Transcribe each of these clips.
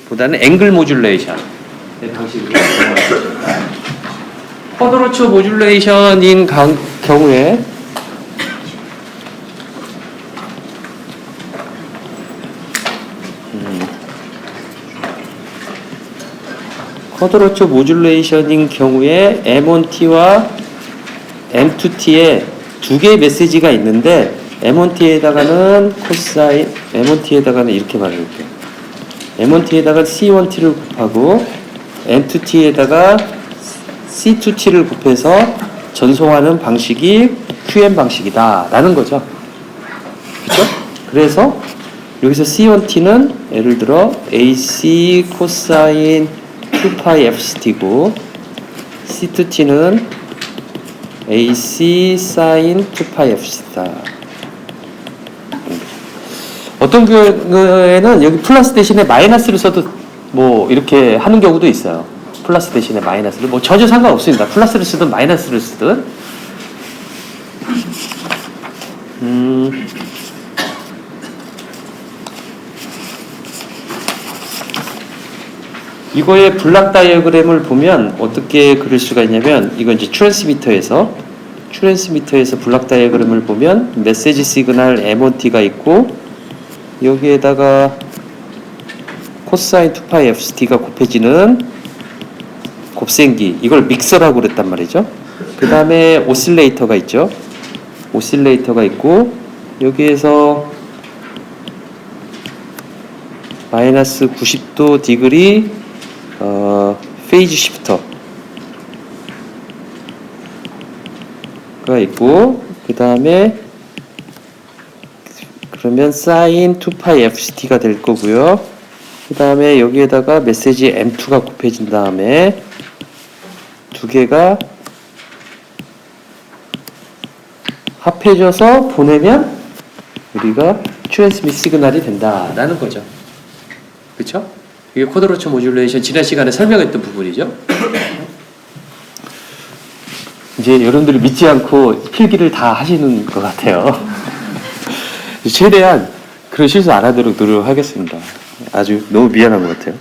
보다는 앵글 모듈레이션 방식으로 쿼드로처 모듈레이션인 경우에 쿼드로처 모듈레이션인 경우에 M1T와 M2T에 두 개의 메시지가 있는데 M1T에다가는 코사인, M1T에다가는 이렇게 말해볼게요. M1T에다가 C1T를 곱하고 M2T에다가 C2T를 곱해서 전송하는 방식이 QM 방식이다 라는 거죠. 그렇죠? 그래서 여기서 C1T는 예를 들어 AC 코사인 2파이 FCT고 C2T는 AC 사인 2파이 FCT다. 어떤 경우에는 여기 플러스 대신에 마이너스를 써도 뭐 이렇게 하는 경우도 있어요. 플러스 대신에 마이너스를 뭐 전혀 상관없습니다. 플러스를 쓰든 마이너스를 쓰든. 이거의 블락 다이어그램을 보면 어떻게 그릴 수가 있냐면 이건 이제 트랜스미터에서 블락 다이어그램을 보면 메시지 시그널 M1T가 있고 여기에다가 코사인 2파이 FCT가 곱해지는 곱셈기, 이걸 믹서라고 그랬단 말이죠. 그 다음에 오실레이터가 있죠. 오실레이터가 있고 여기에서 마이너스 90도 디그리 페이즈 시프터가 있고 그 다음에 그러면 sin 2파이 FCT가 될 거고요. 그 다음에 여기에다가 메시지 M2가 곱해진 다음에 두 개가 합해져서 보내면 우리가 트랜스밋 시그널이 된다라는 거죠. 그렇죠? 이게 쿼드로처 모듈레이션 지난 시간에 설명했던 부분이죠. 이제 여러분들이 믿지 않고 필기를 다 하시는 것 같아요. 최대한 그런 실수 안 하도록 노력하겠습니다. 아주 너무 미안한 것 같아요.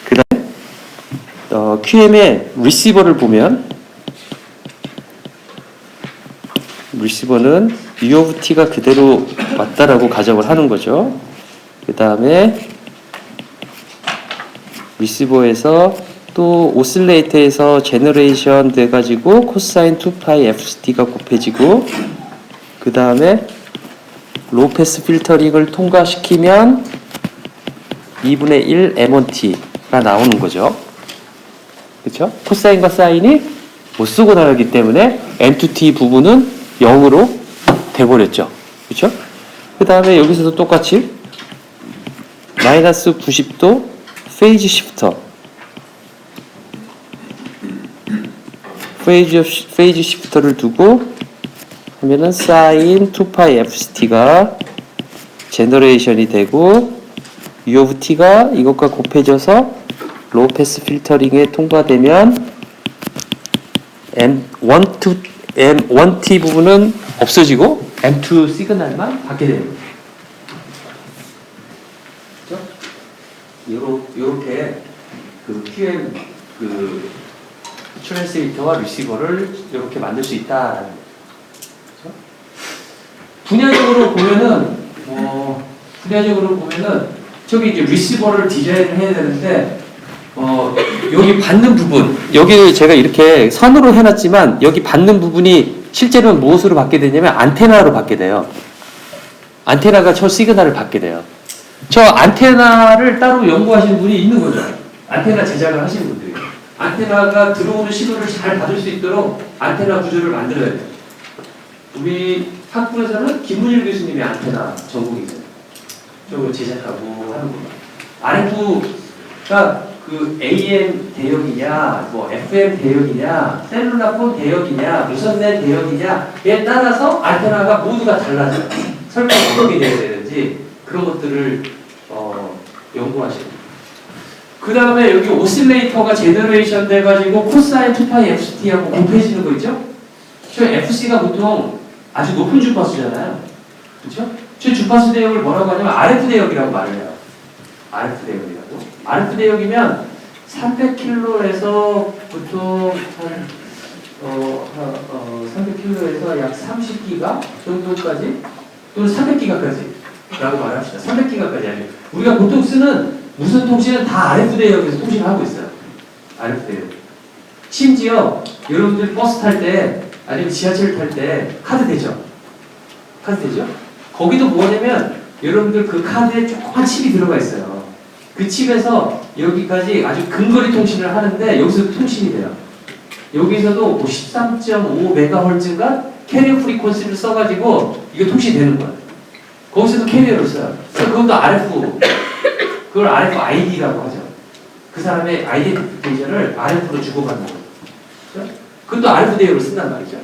그 다음에 QM의 리시버를 보면 리시버는 U of T가 그대로 맞다라고 가정을 하는 거죠. 그 다음에 리시버에서 또 오실레이터에서 제너레이션 돼가지고 코사인 2파이 FCT가 곱해지고 그 다음에 로우패스 필터링을 통과시키면 2분의 1 M1T가 나오는 거죠. 그렇죠? 코사인과 사인이 못 쓰고 나가기 때문에 M2T 부분은 0으로 돼버렸죠. 그렇죠? 그 다음에 여기서도 똑같이 마이너스 90도 페이즈 시프터를 두고 하면은 sin 2파이 FCT가 제너레이션이 되고 U of T가 이것과 곱해져서 로우 패스 필터링에 통과되면 M1T 부분은 없어지고 M2 시그널만 받게 됩니다. 그렇죠? 요렇게 그 QM 그 트랜스미터와 리시버를 이렇게 만들 수 있다라는 거죠. 분야적으로 보면은 저기 이제 리시버를 디자인을 해야 되는데 여기 받는 부분, 여기를 제가 이렇게 선으로 해놨지만 여기 받는 부분이 실제로는 무엇으로 받게 되냐면 안테나로 받게 돼요. 안테나가 저 시그널을 받게 돼요. 저 안테나를 따로 연구하시는 분이 있는 거죠. 안테나 제작을 하시는 분들이. 안테나가 들어오는 신호를 잘 받을 수 있도록 안테나 구조를 만들어야 돼요. 우리 학부에서는 김문일 교수님이 안테나 전공이세요. 저걸 제작하고 하는 겁니다. RF가 그 AM 대역이냐, 뭐 FM 대역이냐, 셀룰라폰 대역이냐, 무선랜 대역이냐에 따라서 안테나가 모두가 달라져요. 설계가 어떻게 되어야 되는지 그런 것들을 연구하시는 거예요. 그 다음에 여기 오실레이터가 제너레이션 돼가지고 코사인 2파이 FCT하고 곱해지는 거 있죠? 저 FC가 보통 아주 높은 주파수잖아요. 그렇죠? 저 주파수 대역을 뭐라고 하냐면 RF 대역이라고 말을 해요. RF 대역이라고. RF 대역이면 300kHz에서 보통 한 300kHz에서 약 30기가 정도까지 또는 400기가까지 라고 말합시다. 300기가까지 아니에요. 우리가 보통 쓰는 무선 통신은 다 RF 대역에서 통신을 하고 있어요. RF 대역. 심지어 여러분들 버스 탈 때 아니면 지하철 탈 때 카드 되죠? 카드 되죠? 거기도 뭐냐면 여러분들 그 카드에 조그만 칩이 들어가 있어요. 그 칩에서 여기까지 아주 근거리 통신을 하는데 여기서도 통신이 돼요. 여기서도 13.5MHz가 캐리어 프리퀀시를 써가지고 이거 통신되는 거예요. 거기서도 캐리어를 써요. 그래서 그것도 RF, 그걸 RFID라고 하죠. 그 사람의 아이덴티피케이션을 RF로 주고받는 거예요. 그렇죠? 그것도 RF 대역으로 쓴단 말이죠.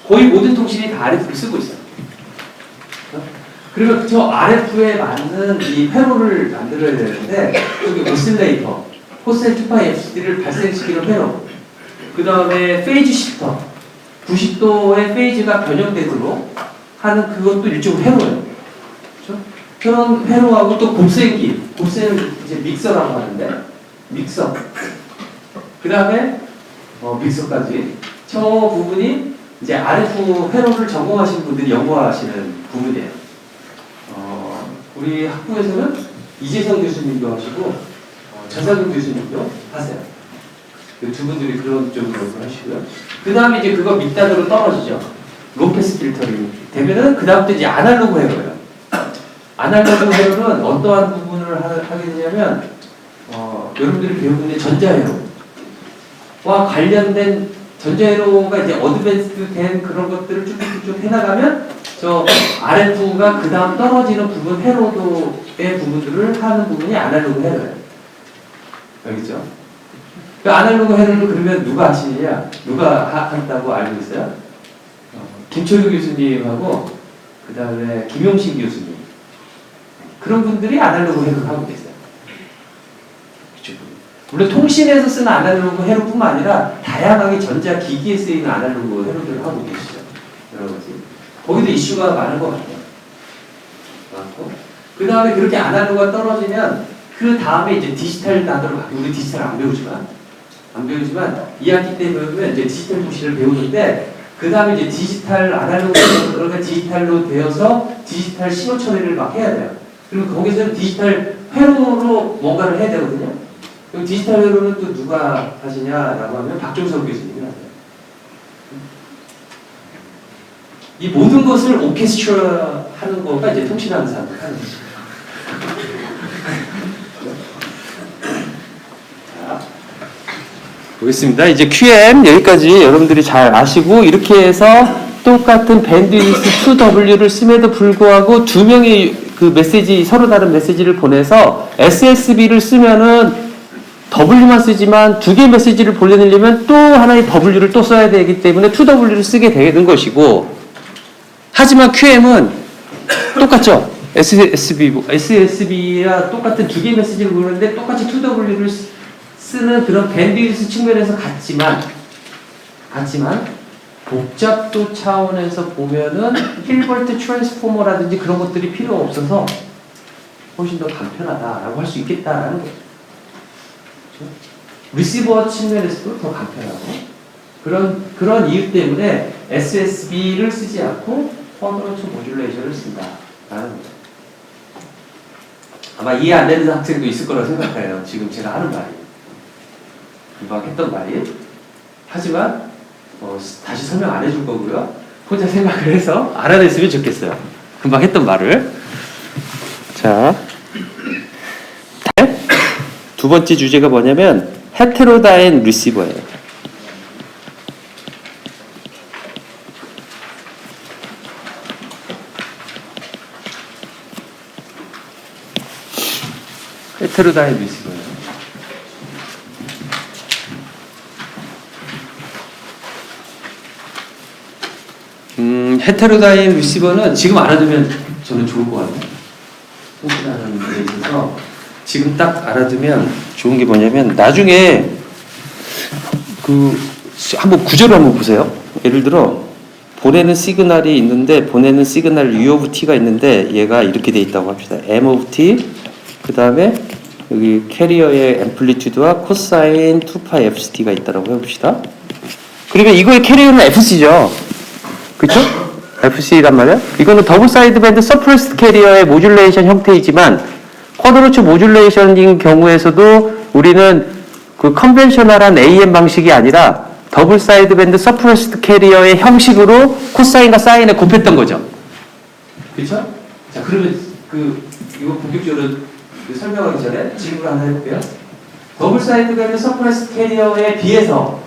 거의 모든 통신이 다 RF를 쓰고 있어요. 그러면 저 RF에 맞는 이 회로를 만들어야 되는데 여기 오실레이터, 코사인 2파이 FCD를 발생시키는 회로, 그 다음에 페이즈 시프터, 90도의 페이즈가 변형되도록 하는 그것도 일종의 회로예요. 그렇죠? 그런 회로하고 또 곱셈기, 곱셈을 이제 믹서라고 하는데 믹서, 그 다음에 믹서까지 저 부분이 이제 RF 회로를 전공하신 분들이 연구하시는 부분이에요. 우리 학부에서는 이재성 교수님도 하시고 전상근 교수님도 하세요. 그 두 분들이 그런 쪽으로 하시고요. 그 다음에 이제 그거 밑단으로 떨어지죠. 로패스 필터링 되면은 그 다음부터 이제 아날로그 회로예요. 아날로그 회로는 어떠한 부분을 하게 되냐면 여러분들이 배우는 전자회로와 관련된 전자회로가 이제 어드밴스드 된 그런 것들을 쭉쭉쭉 해나가면 저 RF가 그 다음 떨어지는 부분 회로도의 부분들을 하는 부분이 아날로그 회로예요. 알겠죠? 그 아날로그 회로를 그러면 누가 하시느냐? 누가 한다고 알고 있어요? 김초유 교수님하고 그 다음에 김용신 교수님, 그런 분들이 아날로그 회로를 하고 계세요. 물론 통신에서 쓰는 아날로그 회로뿐만 아니라 다양하게 전자기기에 쓰이는 아날로그 회로들을 하고 계시죠. 여러 가지. 거기도 이슈가 많은 것 같아요. 많고. 그 다음에 그렇게 아날로그가 떨어지면 그 다음에 이제 디지털 단어로 바뀌고, 우리 디지털 안 배우지만 2학기 때 배우면 이제 디지털 통신을 배우는데 그 다음에 이제 디지털 아날로그가 디지털로 되어서 디지털 신호 처리를 막 해야 돼요. 그리고 거기서 디지털 회로로 뭔가를 해야 되거든요. 그럼 디지털 회로는 또 누가 하시냐라고 하면 박종석 교수님이 하세요. 이 모든 것을 오케스트라 하는 거가 이제 통신하는 사람들 하는 거죠. 자, 보겠습니다. 이제 QM 여기까지 여러분들이 잘 아시고, 이렇게 해서 똑같은 밴드위스 2W를 씀에도 불구하고 두 명이 그 메시지, 서로 다른 메시지를 보내서 SSB를 쓰면은 W만 쓰지만 두 개의 메시지를 보내려면 또 하나의 W를 또 써야 되기 때문에 2W를 쓰게 되는 것이고, 하지만 QM은 똑같죠. SSB와 똑같은 두 개의 메시지를 보내는데 똑같이 2W를 쓰는 그런 밴드위스 측면에서 같지만 복잡도 차원에서 보면은 힐버트 트랜스포머라든지 그런 것들이 필요 없어서 훨씬 더 간편하다라고 할 수 있겠다라는 거죠. 그렇죠? 리시버 측면에서도 더 간편하고, 그런 이유 때문에 SSB를 쓰지 않고 펀더런처 모듈레이션을 쓴다라는 거죠. 아마 이해 안 되는 학생도 있을 거라고 생각해요. 지금 제가 하는 말이, 금방 했던 말이. 하지만 다시 설명 안 해줄 거고요. 혼자 생각을 해서 알아냈으면 좋겠어요. 금방 했던 말을. 자, 두 번째 주제가 뭐냐면 헤테로다인 리시버예요. 헤테로다인 리시버예요. 헤테로다인 리시버는 지금 알아두면 저는 좋을 것 같아요. 통신하는 데 있어서 지금 딱 알아두면 좋은 게 뭐냐면, 나중에 한번 구조를 한번 보세요. 예를 들어 보내는 시그널이 있는데, 보내는 시그널 U of T가 있는데 얘가 이렇게 돼 있다고 합시다. M of T, 그 다음에 여기 캐리어의 앰플리튜드와 코사인 2파이 FCT가 있다라고 해봅시다. 그러면 이거의 캐리어는 FC죠. 그쵸? FC란 말이야. 이거는 더블 사이드 밴드 서프레스드 캐리어의 모듈레이션 형태이지만 쿼드로츠 모듈레이션인 경우에서도 우리는 그 컨벤셔널한 AM 방식이 아니라 더블 사이드 밴드 서프레스드 캐리어의 형식으로 코사인과 사인을 곱했던 거죠. 그쵸? 자, 그러면 이거 본격적으로 설명하기 전에 질문 하나 해볼게요. 더블 사이드 밴드 서프레스드 캐리어에 비해서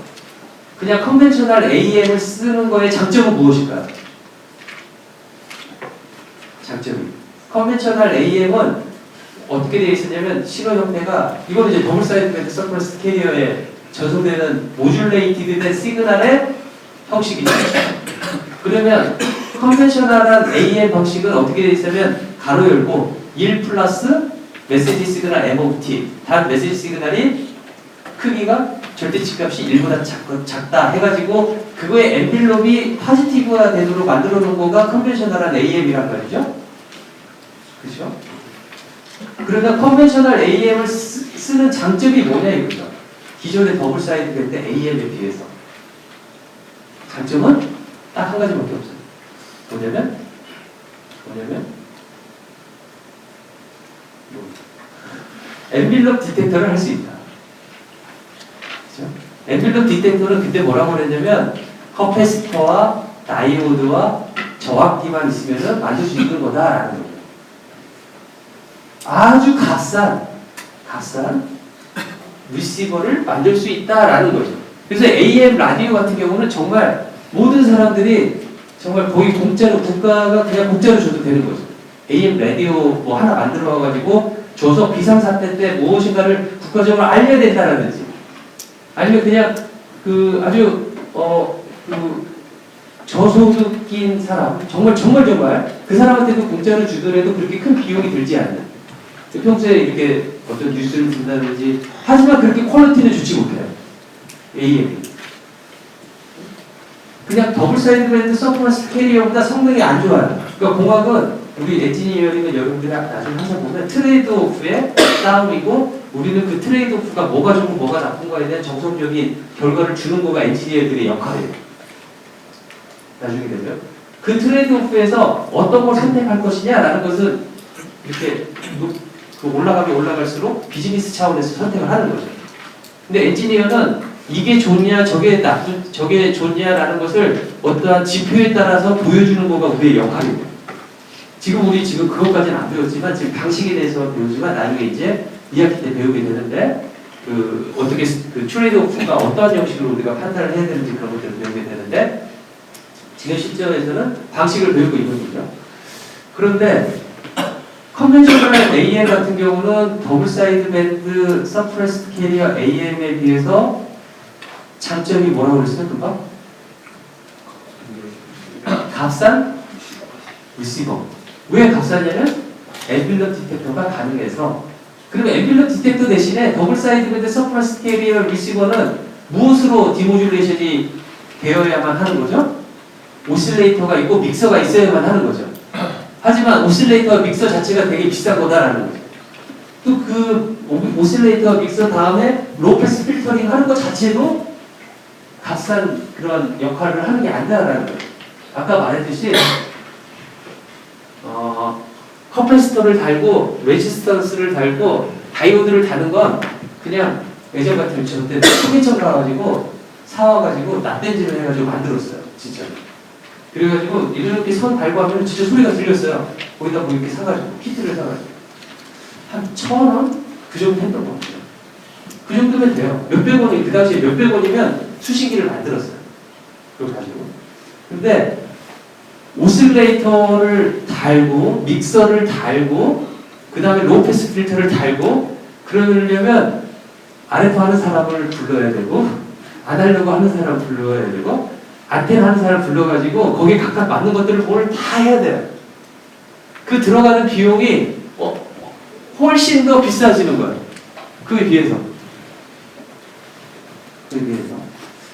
그냥 컨벤셔널 AM을 쓰는 거의 장점은 무엇일까요? 장점이. 컨벤셔널 AM은 어떻게 되어 있었냐면 신호 형태가 이거는 이제 더블 사이드 밴드 서프레스드 캐리어에 전송되는 모듈레이티드 된 시그널의 형식이죠. 그러면 컨벤셔널한 AM 방식은 어떻게 되어 있으면 가로 열고 1 플러스 메시지 시그널 M of T 단 메시지 시그널이 크기가 절대치 값이 1보다 작다 해가지고 그거의 엔빌롭이 포지티브가 되도록 만들어 놓은 거가 컨벤셔널한 AM이란 말이죠. 그렇죠? 그러면 컨벤셔널 AM을 쓰는 장점이 뭐냐 이거죠. 기존의 더블 사이드 밴드 AM에 비해서 장점은 딱 한 가지밖에 없어요. 뭐냐면 엔빌럽 디텍터를 할 수 있다. 그렇죠? 엔빌럽 디텍터는 그때 뭐라고 그랬냐면 커패시터와 다이오드와 저항기만 있으면 만들 수 있는 거다라는 거예요. 아주 값싼 리시버를 만들 수 있다라는 거죠. 그래서 AM 라디오 같은 경우는 정말 모든 사람들이 정말 거의 공짜로 국가가 그냥 공짜로 줘도 되는 거죠. AM 라디오 뭐 하나 만들어 가지고 줘서 비상사태 때 무엇인가를 국가적으로 알려야 된다라든지 아니면 그냥 아주 저소득인 사람 정말 그 사람한테도 공짜로 주더라도 그렇게 큰 비용이 들지 않는 평소에 이렇게 어떤 뉴스를 듣는다든지 하지만 그렇게 퀄리티는 좋지 못해요. AM이 그냥 더블 사이드 밴드 서프레스드 캐리어보다 성능이 안 좋아요. 그러니까 공학은 우리 엔지니어링은 여러분들이 나중에 항상 보면 트레이드 오프의 싸움이고 우리는 그 트레이드 오프가 뭐가 좋고 뭐가 나쁜가에 대한 정석적인 결과를 주는 거가 엔지니어들의 역할이에요. 나중에 되면 그 트레이드 오프에서 어떤 걸 선택할 것이냐라는 것은 이렇게 올라가면 올라갈수록 비즈니스 차원에서 선택을 하는 거죠. 근데 엔지니어는 이게 좋냐, 저게 좋냐라는 것을 어떠한 지표에 따라서 보여주는 거가 우리의 역할입니다. 우리 그것까지는 안 배웠지만 지금 방식에 대해서 배우지만 나중에 이제 2학기 때 배우게 되는데 어떻게 트레이드 오프가 어떠한 형식으로 우리가 판단을 해야 되는지 그런 것들을 배우게 되는데 지금 시점에서는 방식을 배우고 있는 거죠. 그런데 컨벤셔널 AM 같은 경우는 더블 사이드 밴드 서프레스드 캐리어 AM에 비해서 장점이 뭐라고 그랬어요? 금방? 값싼 리시버. 왜 값싸냐면 엔빌럽 디텍터가 가능해서 그리고 엔빌럽 디텍터 대신에 더블 사이드 밴드 서프레스드 캐리어 리시버는 무엇으로 디모듈레이션이 되어야만 하는 거죠? 오실레이터가 있고 믹서가 있어야만 하는 거죠. 하지만 오실레이터와 믹서 자체가 되게 비싼 거다라는 거죠. 또 그 오실레이터와 믹서 다음에 로패스 필터링 하는 것 자체도 값싼 그런 역할을 하는 게 아니다라는 거죠. 아까 말했듯이 커패시터를 달고 레지스턴스를 달고 다이오드를 다는 건 그냥 예전 같은 저때 소개청 가가지고 사와가지고 납땜질을 해가지고 만들었어요. 진짜. 그래가지고 이렇게 선 달고 하면 진짜 소리가 들렸어요. 거기다 뭐 이렇게 사가지고 키트를 사가지고 한 1,000원? 그 정도 했던 것 같아요. 그 정도면 돼요. 몇백 원이 그 당시에 몇백 원이면 수신기를 만들었어요. 그걸 가지고. 근데 오실레이터를 달고 믹서를 달고 그 다음에 로패스 필터를 달고 그러려면 RF 하는 사람을 불러야 되고 안 하려고 하는 사람을 불러야 되고 안테나 하는 사람을 불러가지고 거기에 각각 맞는 것들을 오늘 다 해야 돼요. 그 들어가는 비용이 훨씬 더 비싸지는 거예요. 그에 비해서.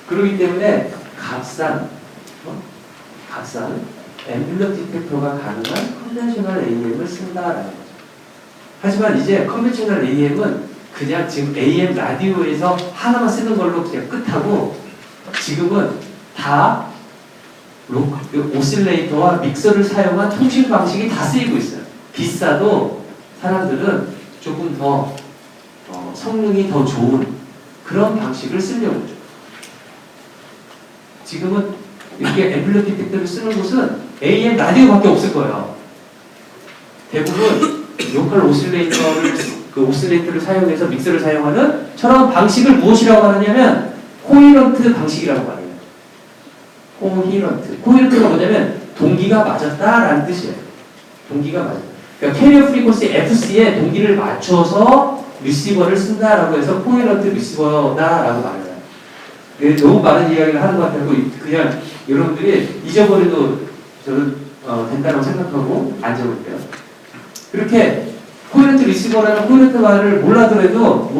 그렇기 때문에 값싼 엔빌럽 디텍터가 가능한 컨벤셔널 AM을 쓴다라는 거죠. 하지만 이제 컨벤셔널 AM은 그냥 지금 AM 라디오에서 하나만 쓰는 걸로 그냥 끝하고 지금은 다 오실레이터와 믹서를 사용한 통신 방식이 다 쓰이고 있어요. 비싸도 사람들은 조금 더 성능이 더 좋은 그런 방식을 쓰려고 하죠. 지금은 이렇게 앰플리어 디텍터를 쓰는 곳은 AM 라디오밖에 없을 거예요. 대부분 로컬 오실레이터를 사용해서 믹서를 사용하는 저런 방식을 무엇이라고 하느냐면 코히런트 방식이라고 말해요. 코히런트가 뭐냐면 동기가 맞았다라는 뜻이에요. 동기가 맞았다. 그러니까 캐리어 프리퀀시 FC에 동기를 맞춰서 리시버를 쓴다라고 해서 코히런트 리시버다라고 말해요. 너무 많은 이야기를 하는 것 같아서 그냥 여러분들이 잊어버려도 저는 된다고 생각하고 안 적을게요. 그렇게 코헤런트 리시버라는 코헤런트 말을 모르더라도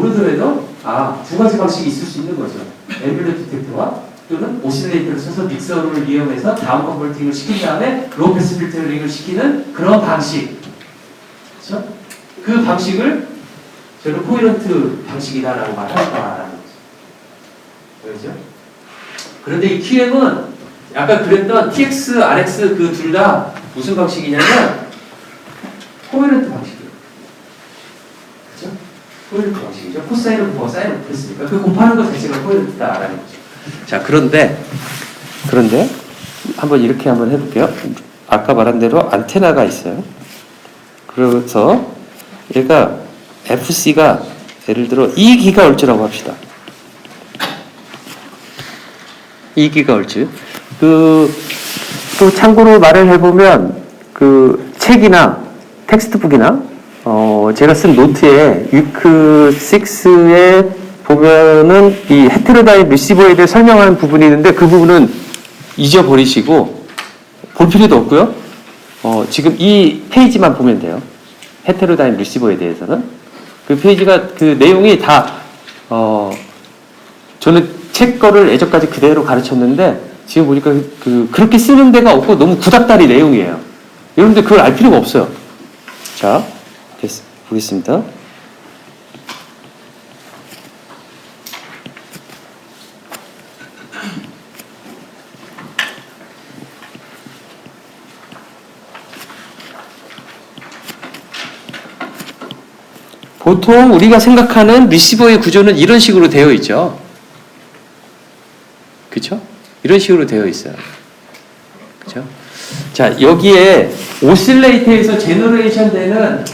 두 가지 방식이 있을 수 있는 거죠. 앰플리어 디텍터와 또는 오실레이터를 써서 믹서를 이용해서 다운 컨버팅을 시킨 다음에 로우 패스 필터링을 시키는 그런 방식. 그렇죠? 그 방식을 저는 코헤런트 방식이다라고 말한다라는 거죠. 그렇죠? 그런데 이 QM은 아까 그랬던 TX, RX 그 둘 다 무슨 방식이냐면 코헤런트 방식이에요. 그렇죠? 코헤런트 방식이죠. 코사인을 곱하고 사인을 곱했으니까 그 곱하는 것 자체가 코헤런트다라는 거죠. 자, 그런데 한번 이렇게 한번 해볼게요. 아까 말한 대로 안테나가 있어요. 그래서 얘가 FC가 예를 들어 2GHz라고 합시다. 2GHz. 또 참고로 말을 해보면 그 책이나 텍스트북이나 제가 쓴 노트에 위크 6에 보면은 이 헤테로다인 리시버에 대해 설명하는 부분이 있는데 그 부분은 잊어버리시고 볼 필요도 없고요. 지금 이 페이지만 보면 돼요. 헤테로다인 리시버에 대해서는 그 페이지가 그 내용이 다 저는 책 거를 예전까지 그대로 가르쳤는데 지금 보니까 그렇게 쓰는 데가 없고 너무 구닥다리 내용이에요. 여러분들 그걸 알 필요가 없어요. 자, 보겠습니다. 보통 우리가 생각하는 리시버의 구조는 이런 식으로 되어 있죠. 그렇죠? 이런 식으로 되어 있어요. 그렇죠? 자, 여기에 오실레이터에서 제너레이션 되는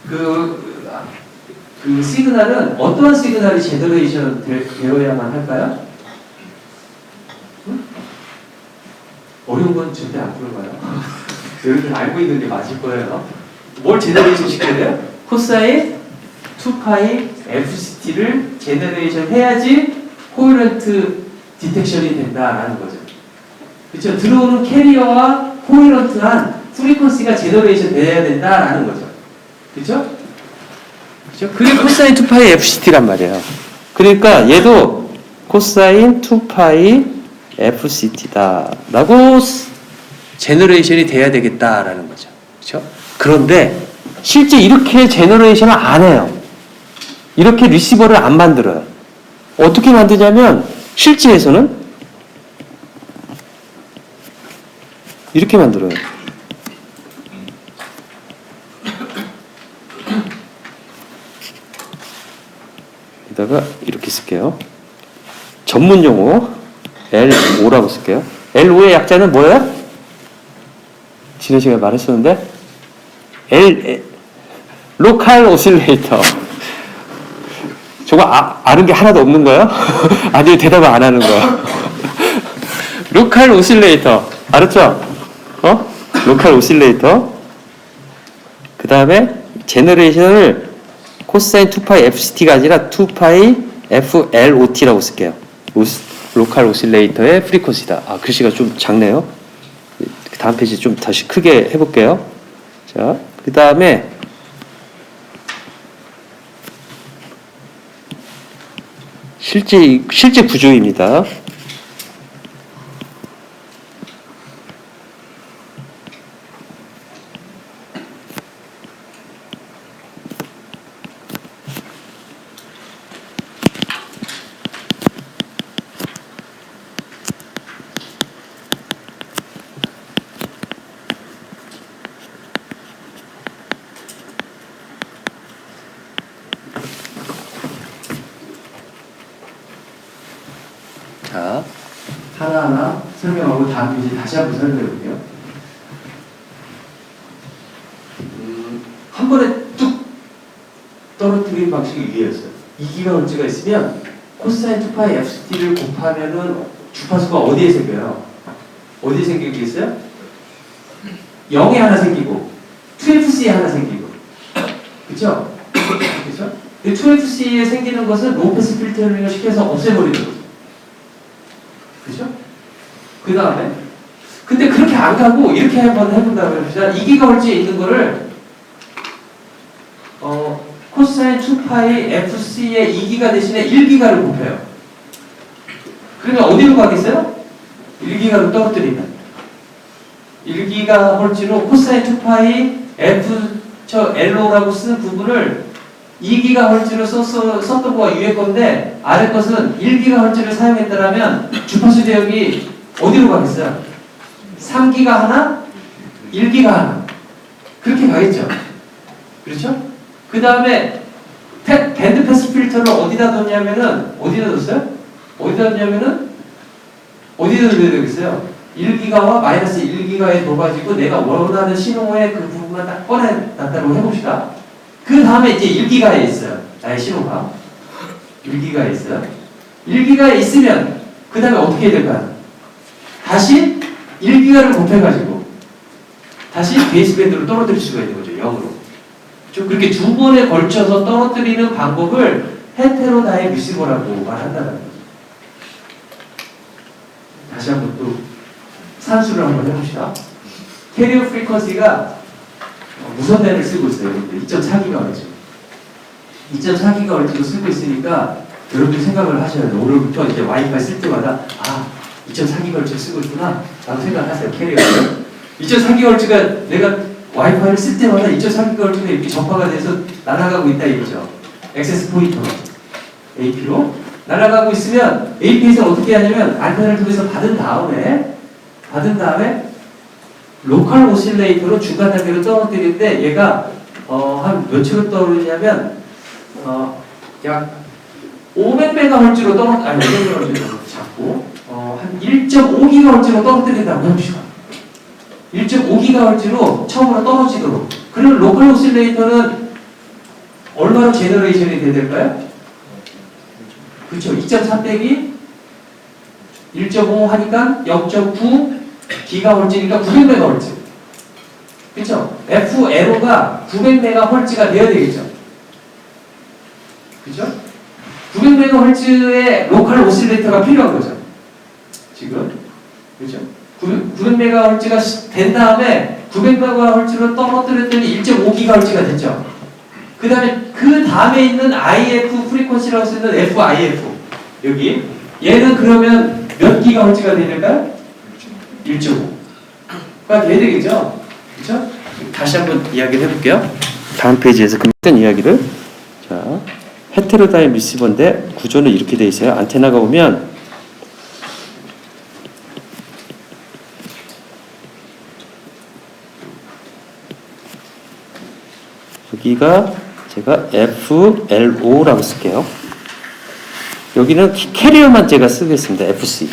그 시그널은 어떠한 시그널이 제너레이션 되어야만 할까요? 응? 어려운 건 절대 안 풀어봐요. 여러분들 알고 있는 게 맞을 거예요. 뭘 제너레이션 시켜야 돼요? 코사인 2파이 FCT를 제너레이션 해야지 코헤런트 디텍션이 된다라는 거죠. 그렇죠? 들어오는 캐리어와 코헤런트한 프리퀀시가 제너레이션 돼야 된다라는 거죠. 그렇죠? 그렇죠? 그게 코사인 2파이 FCT란 말이에요. 그러니까 얘도 코사인 2파이 FCT다라고 제너레이션이 돼야 되겠다라는 거죠. 그렇죠? 그런데 실제 이렇게 제너레이션을 안 해요. 이렇게 리시버를 안 만들어요. 어떻게 만드냐면 실제에서는 이렇게 만들어요. 여기다가 이렇게 쓸게요. 전문 용어 L5라고 쓸게요. L5의 약자는 뭐예요? 지난 시간에 말했었는데 로컬 오실레이터. 저거 아는 게 하나도 없는 거예요? 아니, 대답을 안 하는 거야. 로컬 오실레이터. 알았죠? 로컬 오실레이터. 그 다음에 제너레이션을 코사인 2파이 FCT가 아니라 2파이 FLOT라고 쓸게요. 로컬 오실레이터의 프리퀀시다. 글씨가 좀 작네요. 다음 페이지 좀 다시 크게 해볼게요. 자, 그 다음에 실제 구조입니다. 자, 하나하나 설명하고 다음 페이지 다시 한번 설명해 볼게요. 한 번에 뚝 떨어뜨리는 방식이 위에였어요. 2GHz가 있으면 코사인 2파이 FCT를 곱하면은 주파수가 어디에 생겨요? 어디에 생기겠어요? 0에 하나 생기고 2FC에 하나 생기고 그쵸? 그쵸? 2FC에 생기는 것은 로우패스 필터링을 시켜서 없애버리는 거죠. 그죠? 그 다음에 근데 그렇게 안 가고 이렇게 한번 해본다고 해봅시다. 2GHz에 있는 거를 코사인 2파이 FC의 2기가 대신에 1기가를 곱해요. 그러면 어디로 가겠어요? 1기가로 떨어뜨리면 1GHz로 코사인 2파이 LO라고 쓰는 부분을 2GHz로 썼던 거가 위에 건데 아래 것은 1GHz를 사용했다면 주파수 대역이 어디로 가겠어요? 3기가 하나, 1기가 하나 그렇게 가겠죠. 그렇죠? 그 다음에 밴드 패스 필터를 어디다 뒀냐면은 어디다 뒀어요? 어디다 뒀냐면은 어디다 둬야 되겠어요? 1기가와 마이너스 1기가에 둬가지고 내가 원하는 신호의 그 부분만 딱 꺼내놨다고 해봅시다. 그 다음에 이제 1기가에 있어요. 나의 신호가 1기가에 있어요. 1기가에 있으면 그 다음에 어떻게 해야 될까요? 다시 1기가를 곱해가지고 다시 베이스밴드로 떨어뜨릴 수가 있는 거죠. 0으로. 그렇게 두 번에 걸쳐서 떨어뜨리는 방법을 헤테로다인 리시버라고 말한다는 거죠. 다시 한번 또 산수를 한번 해봅시다. 캐리어 프리퀀시가 무선대를 쓰고 있어요. 2.4GHz. 2.4GHz로 쓰고 있으니까 여러분들 생각을 하셔야 돼요. 오늘부터 이제 와이파이 쓸 때마다 2.4GHz 쓰고 있구나 라고 생각하세요. 캐리어를. 2.4GHz가 내가 와이파이를 쓸 때마다 2.4GHz가 이렇게 전파가 돼서 날아가고 있다 이거죠. 액세스 포인터 AP로 날아가고 있으면 AP에서 어떻게 하냐면 안테나를 통해서 받은 다음에 로컬 오실레이터로 중간 단계로 떨어뜨릴 때 얘가 한 몇으로 떨어지냐면 약 500MHz로 아니 500MHz로 잡고 한 1.5GHz로 떨어뜨린다고 해봅시다. 1.5GHz로 처음으로 떨어지도록. 그러면 로컬 오실레이터는 얼마로 제너레이션이 돼야 될까요? 그렇죠. 2.3 빼기 1.5 하니까 0.9GHz니까 900MHz. 그렇죠. FLO가 900MHz가 돼야 되겠죠. 그렇죠? 900MHz의 로컬 오실레이터가 필요한 거죠. 지금. 그렇죠? 900MHz가 된 다음에 900MHz로 떨어뜨렸더니 1.5GHz가 됐죠. 그 다음에 있는 IF 프리퀀시라고 쓰는 FIF 여기 얘는 그러면 몇 기가헤르츠가 될까요? 1.5가 돼야 되겠죠. 그렇죠? 다시 한번 이야기를 해볼게요. 다음 페이지에서 했던 이야기를. 자, 헤테로다인 리시버인데 구조는 이렇게 돼 있어요. 안테나가 오면 여기가 제가 FLO라고 쓸게요. 여기는 캐리어만 제가 쓰겠습니다. FC.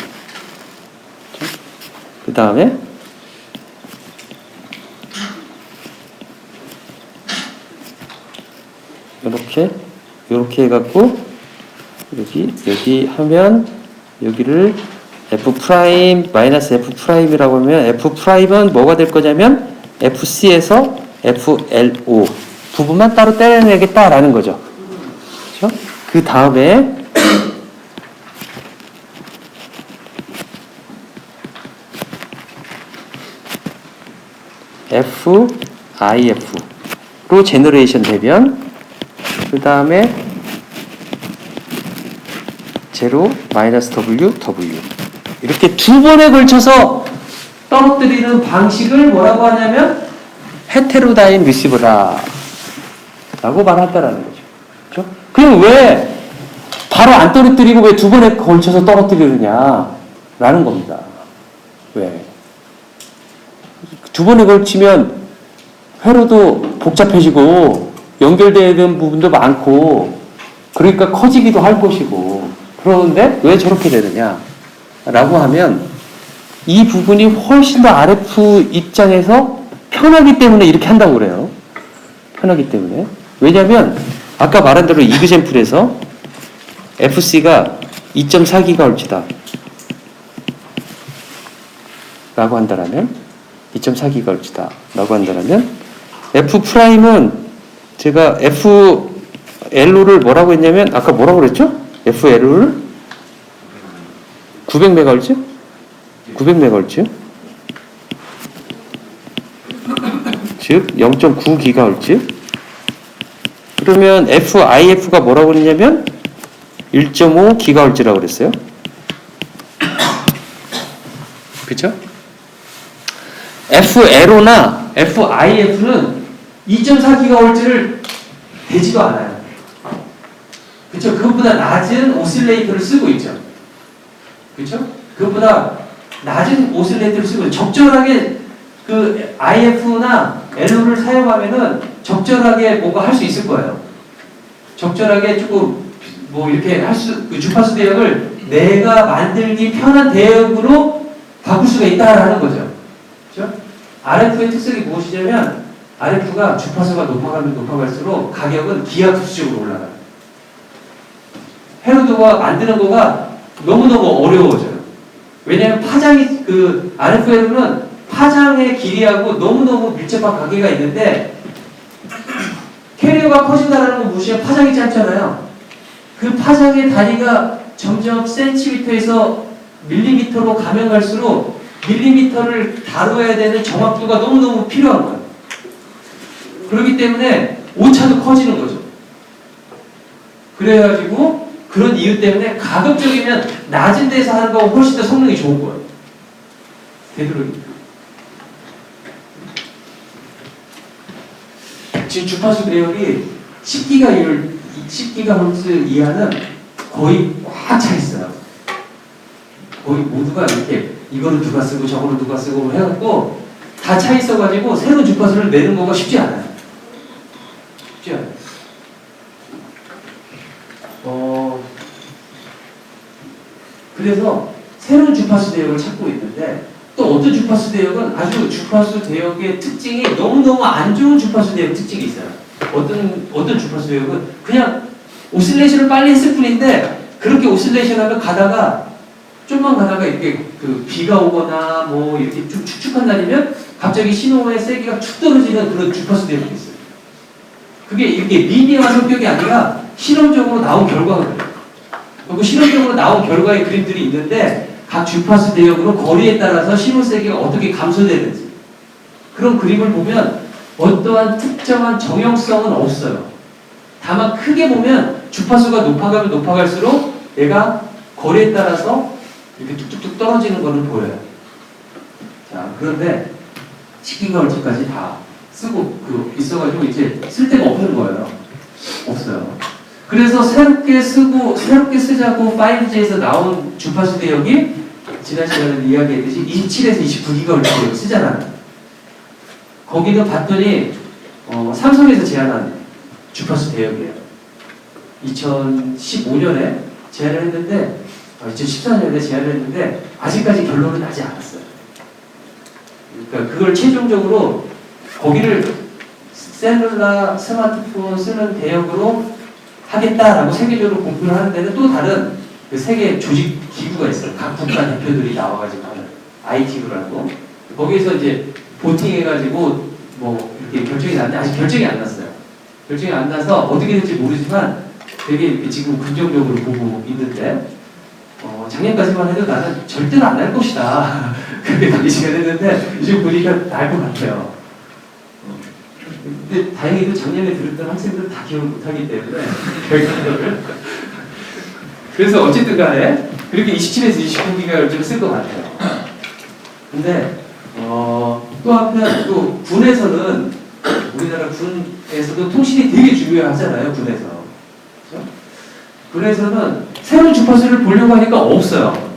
그 다음에 이렇게 해갖고 여기 하면 여기를 F 프라임 마이너스 F 프라임이라고 하면 F 프라임은 뭐가 될 거냐면 FC에서 FLO 부분만 따로 떼내겠다라는 거죠. 그렇죠? 그 다음에 FIF로 제너레이션 되면 그 다음에 제로 마이너스 W 이렇게 두 번에 걸쳐서 떨어뜨리는 방식을 뭐라고 하냐면 헤테로다인 리시버라 라고 말한다라는 거죠. 그렇죠? 그럼 왜 바로 안 떨어뜨리고 왜 두 번에 걸쳐서 떨어뜨리느냐 라는 겁니다. 왜? 두 번에 걸치면 회로도 복잡해지고 연결되는 부분도 많고 그러니까 커지기도 할 것이고 그러는데 왜 저렇게 되느냐? 라고 하면 이 부분이 훨씬 더 RF 입장에서 편하기 때문에 이렇게 한다고 그래요. 편하기 때문에. 왜냐하면 아까 말한 대로 이그젠플에서 FC가 2.4GHz다 라고 한다면 2.4GHz다 라고 한다면 F'은 제가 FLO를 뭐라고 했냐면 아까 뭐라고 그랬죠? FLO를 900MHz? 900MHz? 즉 0.9GHz. 그러면 FIF가 뭐라고 그랬냐면 1.5GHz라고 그랬어요. 그쵸? FLO나 FIF는 2.4GHz를 되지도 않아요. 그쵸? 그것보다 낮은 오실레이터를 쓰고 있죠. 그쵸? 그것보다 낮은 오실레이터를 쓰고 있죠. 적절하게 그 IF나 LO를 사용하면은 적절하게 뭔가 할 수 있을 거예요. 적절하게 조금 뭐 이렇게 그 주파수 대역을 내가 만들기 편한 대역으로 바꿀 수가 있다라는 거죠. 그렇죠? RF의 특성이 무엇이냐면 RF가 주파수가 높아가면 높아갈수록 가격은 기하급수적으로 올라가요. 헤로드가 만드는 거가 너무너무 어려워져요. 왜냐하면 파장이 그 RFL은 파장의 길이하고 너무너무 밀접한 관계가 있는데 캐리어가 커진다는 건 무시하면 파장이 짧잖아요. 그 파장의 단위가 점점 센티미터에서 밀리미터로 가면 갈수록 밀리미터를 다뤄야 되는 정확도가 너무너무 필요한 거예요. 그렇기 때문에 오차도 커지는 거죠. 그래가지고 그런 이유 때문에 가급적이면 낮은 데서 하는 거가 훨씬 더 성능이 좋은 거예요. 되도록이면. 지금 주파수 배열이 10GHz 이하는 거의 꽉 차 있어요. 거의 모두가 이렇게 이거를 누가 쓰고 저거를 누가 쓰고 해갖고 다 차 있어가지고 새로운 주파수를 내는 거가 쉽지 않아요. 쉽지 않아요. 그래서 새로운 주파수 대역을 찾고 있는데 또 어떤 주파수 대역은 아주 주파수 대역의 특징이 너무너무 안 좋은 주파수 대역 특징이 있어요. 어떤 주파수 대역은 그냥 오실레이션을 빨리 했을 뿐인데 그렇게 오실레이션 하면 좀만 가다가 이렇게 그 비가 오거나 뭐 이렇게 좀 축축한 날이면 갑자기 신호의 세기가 축 떨어지는 그런 주파수 대역이 있어요. 그게 이렇게 리니어한 성격이 아니라 실험적으로 나온 결과거든요. 그리고 실험적으로 나온 결과의 그림들이 있는데 각 주파수 대역으로 거리에 따라서 신호 세기가 어떻게 감소되는지 그런 그림을 보면 어떠한 특정한 정형성은 없어요. 다만 크게 보면 주파수가 높아가면 높아갈수록 얘가 거리에 따라서 이렇게 뚝뚝뚝 떨어지는 거는 보여요. 자, 그런데 10GHz까지 다 쓰고 있어가지고 이제 쓸 데가 없는 거예요. 없어요. 그래서 새롭게 쓰자고 5G에서 나온 주파수 대역이 지난 시간에 이야기했듯이 27에서 29GHz 쓰잖아요. 거기는 봤더니 삼성에서 제안한 주파수 대역이에요. 2015년에 제안을 했는데 2014년에 제안을 했는데 아직까지 결론은 나지 않았어요. 그러니까 그걸 최종적으로 거기를 셀룰라 스마트폰 쓰는 대역으로 하겠다라고 세계적으로 공표를 하는 데는 또 다른 그 세계 조직 기구가 있어요. 각 국가 대표들이 나와가지고 하는 ITU라고. 거기에서 이제 보팅해가지고 뭐 이렇게 결정이 났는데 아직 결정이 안 났어요. 결정이 안 나서 어떻게 될지 모르지만 되게 이렇게 지금 긍정적으로 보고 있는데 작년까지만 해도 나는 절대로 안 날 것이다. 그렇게 당시가 됐는데 요즘 보니까 날 것 같아요. 근데 다행히도 작년에 들었던 학생들은 다 기억을 못하기 때문에 결과를 그래서 어쨌든 간에 그렇게 27에서 29GHz를 쓸 것 같아요. 근데 또 한편 또 군에서는 우리나라 군에서도 통신이 되게 중요하잖아요. 군에서. 그렇죠? 군에서는 새로운 주파수를 보려고 하니까 없어요.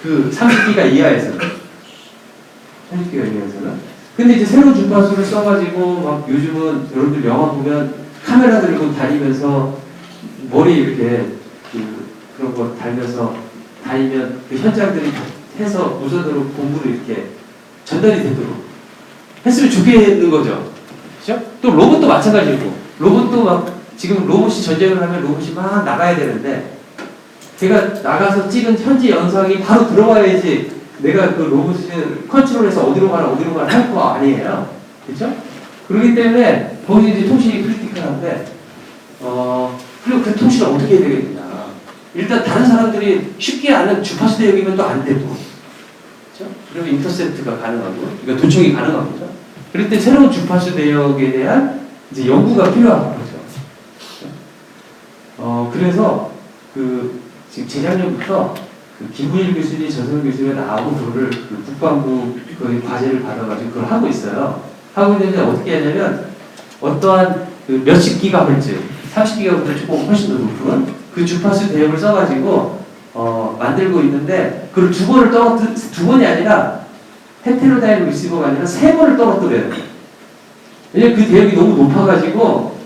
그 30기가 이하에서는. 30기가 이하에서는. 근데 이제 새로운 주파수를 써가지고 막 요즘은 여러분들 영화 보면 카메라 들고 다니면서 머리 이렇게 그런 거 달면서 다니면 그 현장들이 해서 우선으로 본부로 이렇게 전달이 되도록 했으면 좋겠는 거죠. 그죠? 또 로봇도 마찬가지고, 로봇도 막 지금 로봇이 전쟁을 하면 로봇이 막 나가야 되는데, 제가 나가서 찍은 현지 영상이 바로 들어와야지 내가 그 로봇을 컨트롤해서 어디로 가라 할 거 아니에요. 그렇죠? 그렇기 때문에 거기 이제 통신이 크리티컬한데, 그리고 그 통신을 어떻게 해야 되겠냐. 일단 다른 사람들이 쉽게 아는 주파수 대역이면 또 안 되고, 그렇죠? 그리고 인터셉트가 가능하고, 그러니까 도청이 가능한 거죠. 그럴 때 새로운 주파수 대역에 대한 이제 연구가 필요한 거죠. 그래서 지금 재작년부터 김문일 교수님, 전성 교수가 나하고 그거를 국방부 과제를 받아가지고 그걸 하고 있어요. 하고 있는데 어떻게 하냐면 어떠한 몇십 기가헤르츠, 30기가보다 조금 훨씬 더 높은 그 주파수 대역을 써가지고 만들고 있는데 그걸 두 번이 아니라 헤테로다인 리시버가 아니라 3번을 떨어뜨려야 돼요. 왜냐면 그 대역이 너무 높아가지고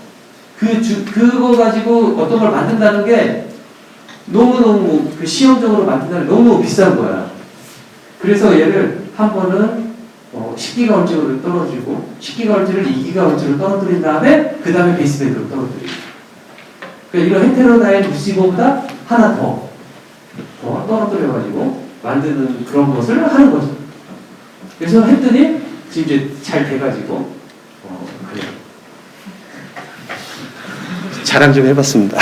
그거 가지고 어떤 걸 만든다는 게 너무너무 시험적으로 만든다는 게 너무 비싼 거야. 그래서 얘를 한 번은 10기가헤르츠로 떨어지고 10기가헤르츠를 2기가헤르츠로 떨어뜨린 다음에 그 다음에 베이스밴드로 떨어뜨리고, 그러니까 이런 헤테로다인 리시버보다 하나 더 떨어뜨려가지고 만드는 그런 것을 하는 거죠. 그래서 했더니 지금 이제 잘 돼가지고 그래요. 자랑 좀 해봤습니다.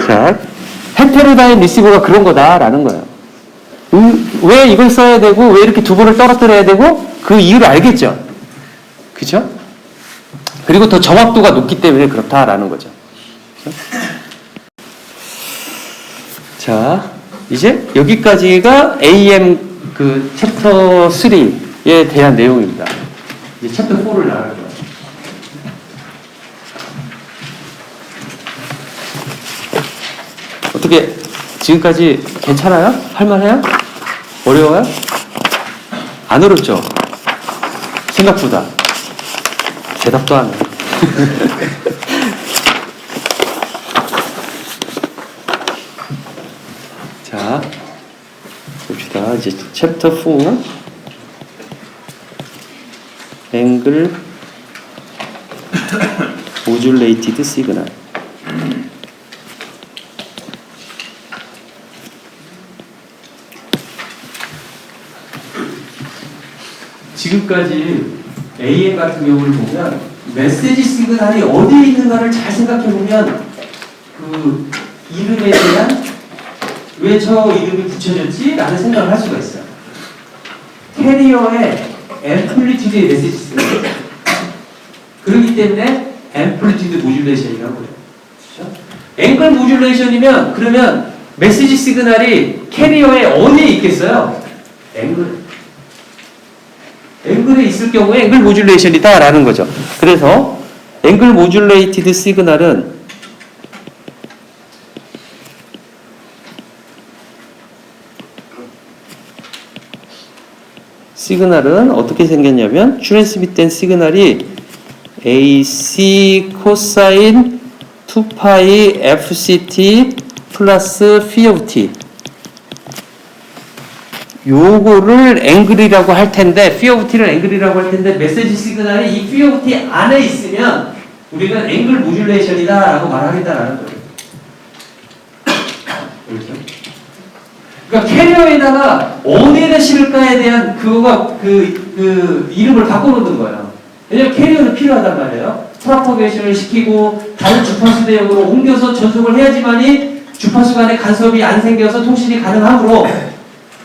자, 헤테로다인 리시버가 그런 거다라는 거예요. 왜 이걸 써야 되고 왜 이렇게 두 번을 떨어뜨려야 되고 그 이유를 알겠죠. 그죠? 그리고 더 정확도가 높기 때문에 그렇다라는 거죠. 그렇죠? 자, 이제 여기까지가 AM 챕터 3에 대한 내용입니다. 이제 챕터 4를 나갈 거예요. 어떻게 지금까지 괜찮아요? 할만해요? 어려워요? 안 어렵죠? 생각보다. 대답도 안 해. 자, 봅시다. 이제 챕터 4 앵글 모듈레이티드 시그널. 지금까지 AM 같은 경우를 보면 메시지 시그널이 어디에 있는가를 잘 생각해 보면 그 이름에 대한 왜 저 이름이 붙여졌지? 라는 생각을 할 수가 있어요. 캐리어의 앰플리튜드의 메시지 시그널. 그렇기 때문에 앰플리튜드 모듈레이션이라고 해요. 그렇죠? 앵글 모듈레이션이면 그러면 메시지 시그널이 캐리어에 어디에 있겠어요? 앵글에 있을 경우에 앵글 모듈레이션이다 라는 거죠. 그래서 앵글 모듈레이티드 시그널은 어떻게 생겼냐면 트랜스밋된 시그널이 AC 코사인 2파이 FCT 플러스 phi of t 요거를 앵글이라고 할 텐데, phi of t를 앵글이라고 할 텐데, 메시지 시그널이 이 phi of t 안에 있으면 우리는 앵글 모듈레이션이다 라고 말하겠다라는 거예요. 그렇죠? 그러니까 캐리어에다가 어디에다 실을까에 대한 그거가 그 이름을 바꿔놓는 거예요. 왜냐면 캐리어는 필요하단 말이에요. 프로퍼게이션을 시키고 다른 주파수 대역으로 옮겨서 전송을 해야지만이 주파수 간의 간섭이 안 생겨서 통신이 가능하므로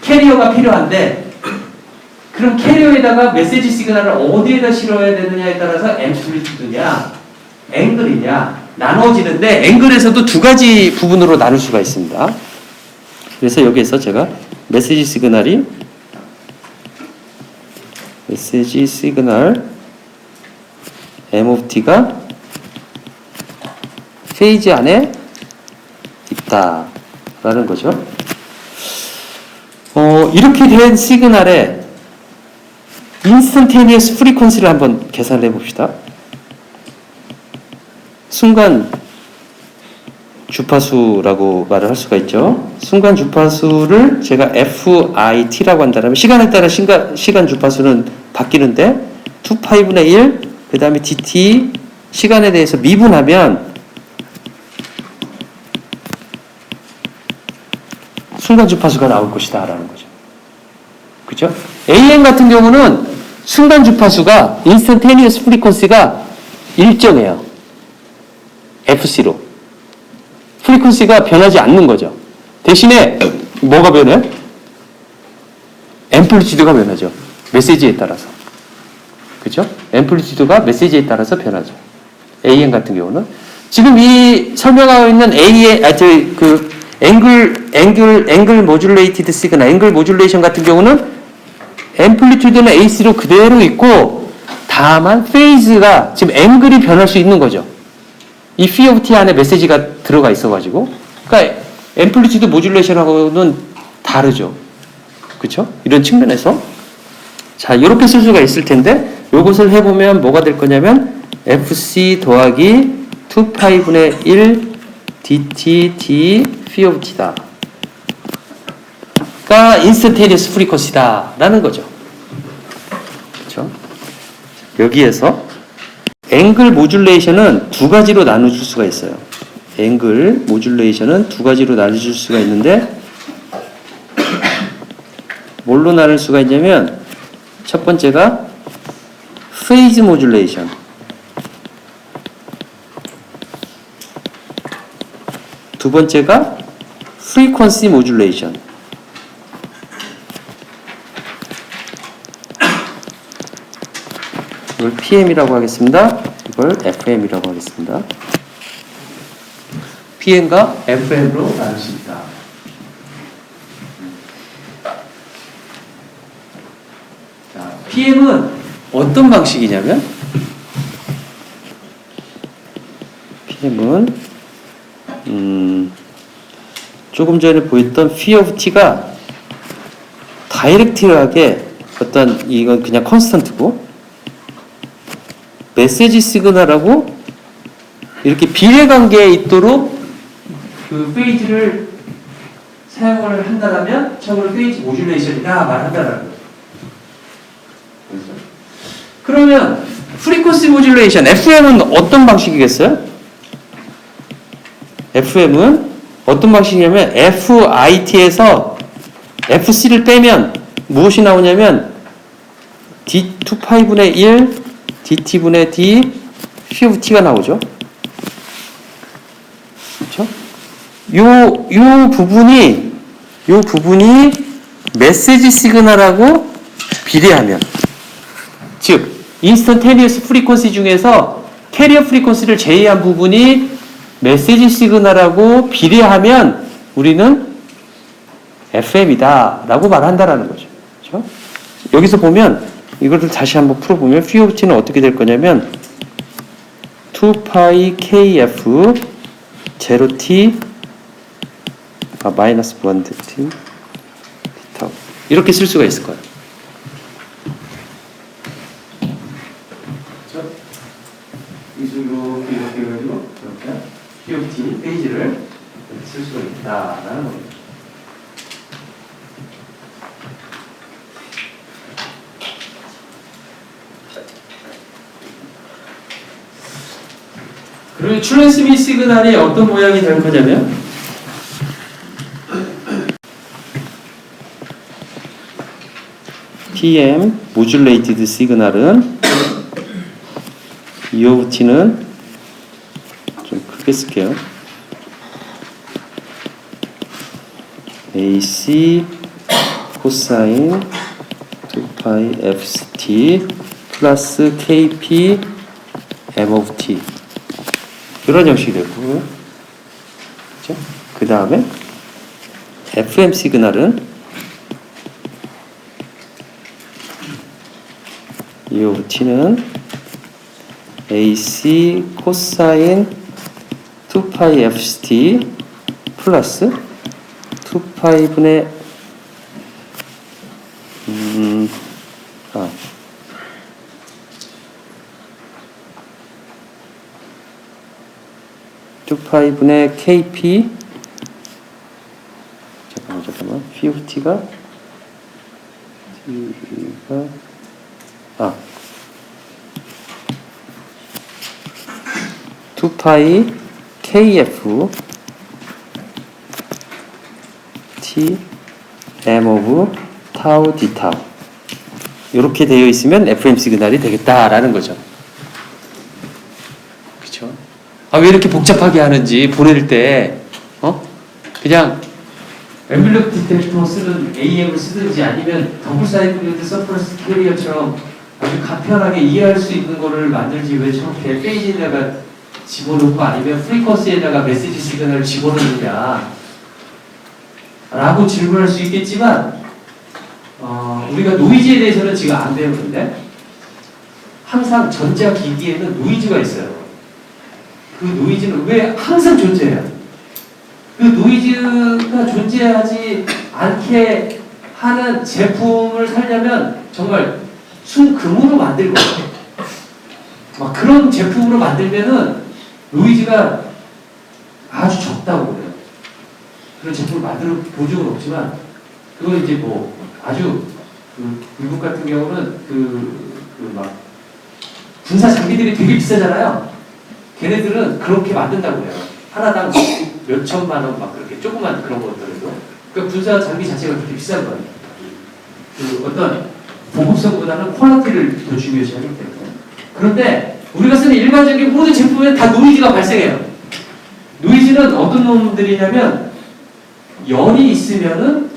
캐리어가 필요한데, 그럼 캐리어에다가 메시지 시그널을 어디에다 실어야 되느냐에 따라서 앰플리튜드냐 앵글이냐 나눠지는데, 앵글에서도 두 가지 부분으로 나눌 수가 있습니다. 그래서 여기에서 제가 메시지 시그널 M of T가 페이지 안에 있다라는 거죠. 이렇게 된 시그널의 인스턴테니어스 프리퀀시를 한번 계산을 해봅시다. 순간 주파수라고 말을 할 수가 있죠. 순간 주파수를 제가 FIT라고 한다면 시간에 따라 시간 주파수는 바뀌는데 2파이분의 1, 그 다음에 DT 시간에 대해서 미분하면 순간 주파수가 나올 것이다 라는 거죠. 그죠? AM 같은 경우는 순간 주파수가 instantaneous frequency가 일정해요. FC로. 프리퀀시가 변하지 않는 거죠. 대신에 뭐가 변해? 앰플리튜드가 변하죠. 메시지에 따라서. 그죠? 앰플리튜드가 메시지에 따라서 변하죠. AM 같은 경우는. 지금 이 설명하고 있는 앵글 모듈레이티드 시그널, 앵글 모듈레이션 같은 경우는 앰플리튜드는 AC로 그대로 있고 다만 페이즈가 지금 앵글이 변할 수 있는 거죠. 이 P of T 안에 메시지가 들어가 있어가지고, 그러니까 앰플리튜드 모듈레이션하고는 다르죠. 그렇죠? 이런 측면에서 자 이렇게 쓸 수가 있을 텐데 이것을 해보면 뭐가 될 거냐면 FC 더하기 2파이분의 1 DT D P of T다. 가 instantaneous frequency다 라는 거죠. 그렇죠? 여기에서 앵글 모듈레이션은 두 가지로 나눠줄 수가 있어요. 앵글 모듈레이션은 두 가지로 나눠줄 수가 있는데 뭘로 나눌 수가 있냐면 첫 번째가 페이즈 모듈레이션, 두 번째가 프리퀀시 모듈레이션. 이걸 PM이라고 하겠습니다. 이걸 FM이라고 하겠습니다. PM과 FM으로 나눌 수 있다. 자, PM은 어떤 방식이냐면 PM은 조금 전에 보였던 P of T가 다이렉트하게 어떤 이건 그냥 컨스턴트고 메시지 시그널하고 이렇게 비례관계에 있도록 그 페이지를 사용을 한다면 저걸 페이지 모듈레이션이다 말한다라는 거죠. 그러면 프리퀀시 모듈레이션 FM은 어떤 방식이겠어요? FM은 어떤 방식이냐면 FIT에서 FC를 빼면 무엇이 나오냐면 D2파이분의 1 DT분의 D P of T가 나오죠. 그렇죠? 요 부분이 메시지 시그널하고 비례하면, 즉 인스턴테니어스 프리퀀시 중에서 캐리어 프리퀀시를 제외한 부분이 메시지 시그널하고 비례하면 우리는 FM이다 라고 말한다라는 거죠. 그렇죠? 여기서 보면 이것을 다시 한번 풀어보면 P of T는 어떻게 될 거냐면 2파이 KF 0T 마이너스 1T 이렇게 쓸 수가 있을 거예요. 그렇죠? 이 식으로 이렇게 해가지고 이렇게 P of T 페이지를 쓸 수가 있다라는 겁니다. 그리고 트랜스밋 시그널이 어떤 모양이 될 거냐면 PM 모듈레이티드 시그널은 E of T는 좀 크게 쓸게요. AC 코사인 2파이 FCT 플러스 KP M of T 이런 형식이 될 거고요. 그렇죠? 그 다음에 FM 시그널은 E of T는 AC 코사인 2파이 FCT 플러스 2파이분의 2파이 분의 KP 잠깐만 POT가 T가 2파이 KF T M of 타우 D 타우 이렇게 되어 있으면 FM 시그널이 되겠다라는 거죠. 그렇죠? 왜 이렇게 복잡하게 하는지 보낼 때 그냥 엠블럭 디텍터 쓰는 AM을 쓰든지 아니면 더블 사이클드 서프러스 캐리어처럼 아주 간편하게 이해할 수 있는 거를 만들지 왜 저렇게 페이지에다가 집어넣고 아니면 프리퀀시에다가 메시지 시그널을 집어넣느냐 라고 질문할 수 있겠지만 우리가 노이즈에 대해서는 지금 안 배우는데 항상 전자기기에는 노이즈가 있어요. 그 노이즈는 왜 항상 존재해요? 그 노이즈가 존재하지 않게 하는 제품을 살려면 정말 순금으로 만들 거예요. 막 그런 제품으로 만들면은 노이즈가 아주 적다고 그래요. 그런 제품을 만들어 본 적은 없지만 그건 이제 뭐 아주 미국 같은 경우는 막 군사 장비들이 되게 비싸잖아요. 걔네들은 그렇게 만든다고 해요. 하나당 몇 천만 원 막 그렇게 조그만 그런 것들도. 그러니까 군사 장비 자체가 그렇게 비싼 거예요. 어떤 보급성보다는 퀄리티를 더 중요시하기 때문에. 그런데 우리가 쓰는 일반적인 모든 제품에 다 노이즈가 발생해요. 노이즈는 어떤 놈들이냐면 열이 있으면은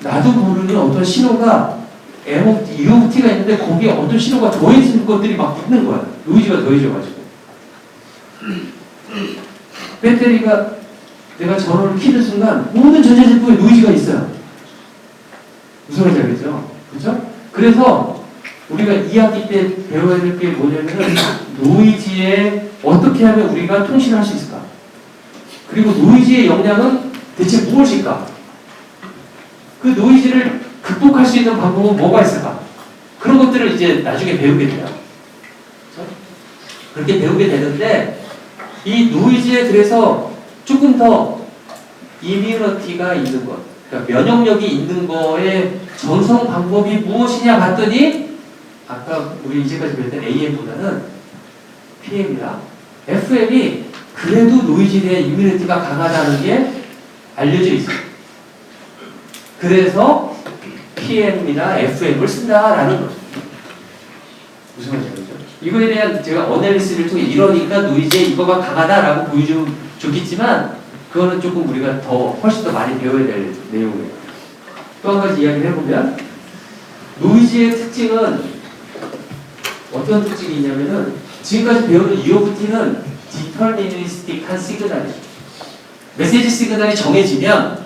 나도 모르는 어떤 신호가 MOT, UOT가 있는데 거기에 어떤 신호가 더해지는 것들이 막 있는 거야. 노이즈가 더해져가지고. 배터리가 내가 전원을 켜는 순간 모든 전자제품에 노이즈가 있어요. 무슨 말인지 알겠죠? 그렇죠? 그래서 우리가 2학기 때 배워야 될 게 뭐냐면은 노이즈에 어떻게 하면 우리가 통신을 할 수 있을까? 그리고 노이즈의 영향은 대체 무엇일까? 그 노이즈를 극복할 수 있는 방법은 뭐가 있을까? 그런 것들을 이제 나중에 배우게 돼요. 그렇죠? 그렇게 배우게 되는데 이 노이즈에 그래서 조금 더 이뮤니티가 있는 것, 그러니까 면역력이 있는 거의 전송 방법이 무엇이냐 봤더니 아까 우리 이제까지 배웠던 AM보다는 PM이라 FM이 그래도 노이즈에 대한 이뮤니티가 강하다는 게 알려져 있어요. 그래서 PM이나 FM을 쓴다라는 거죠. 무슨 말인지 알죠? 이거에 대한 제가 어널리시스를 통해 이러니까 노이즈에 이거가 강하다라고 보여주면 좋겠지만 그거는 조금 우리가 훨씬 더 많이 배워야 될 내용이에요. 또 한 가지 이야기를 해보면 노이즈의 특징은 어떤 특징이 있냐면은 지금까지 배우는 UOT는 디터미니스틱한 시그널이죠. 메시지 시그널이 정해지면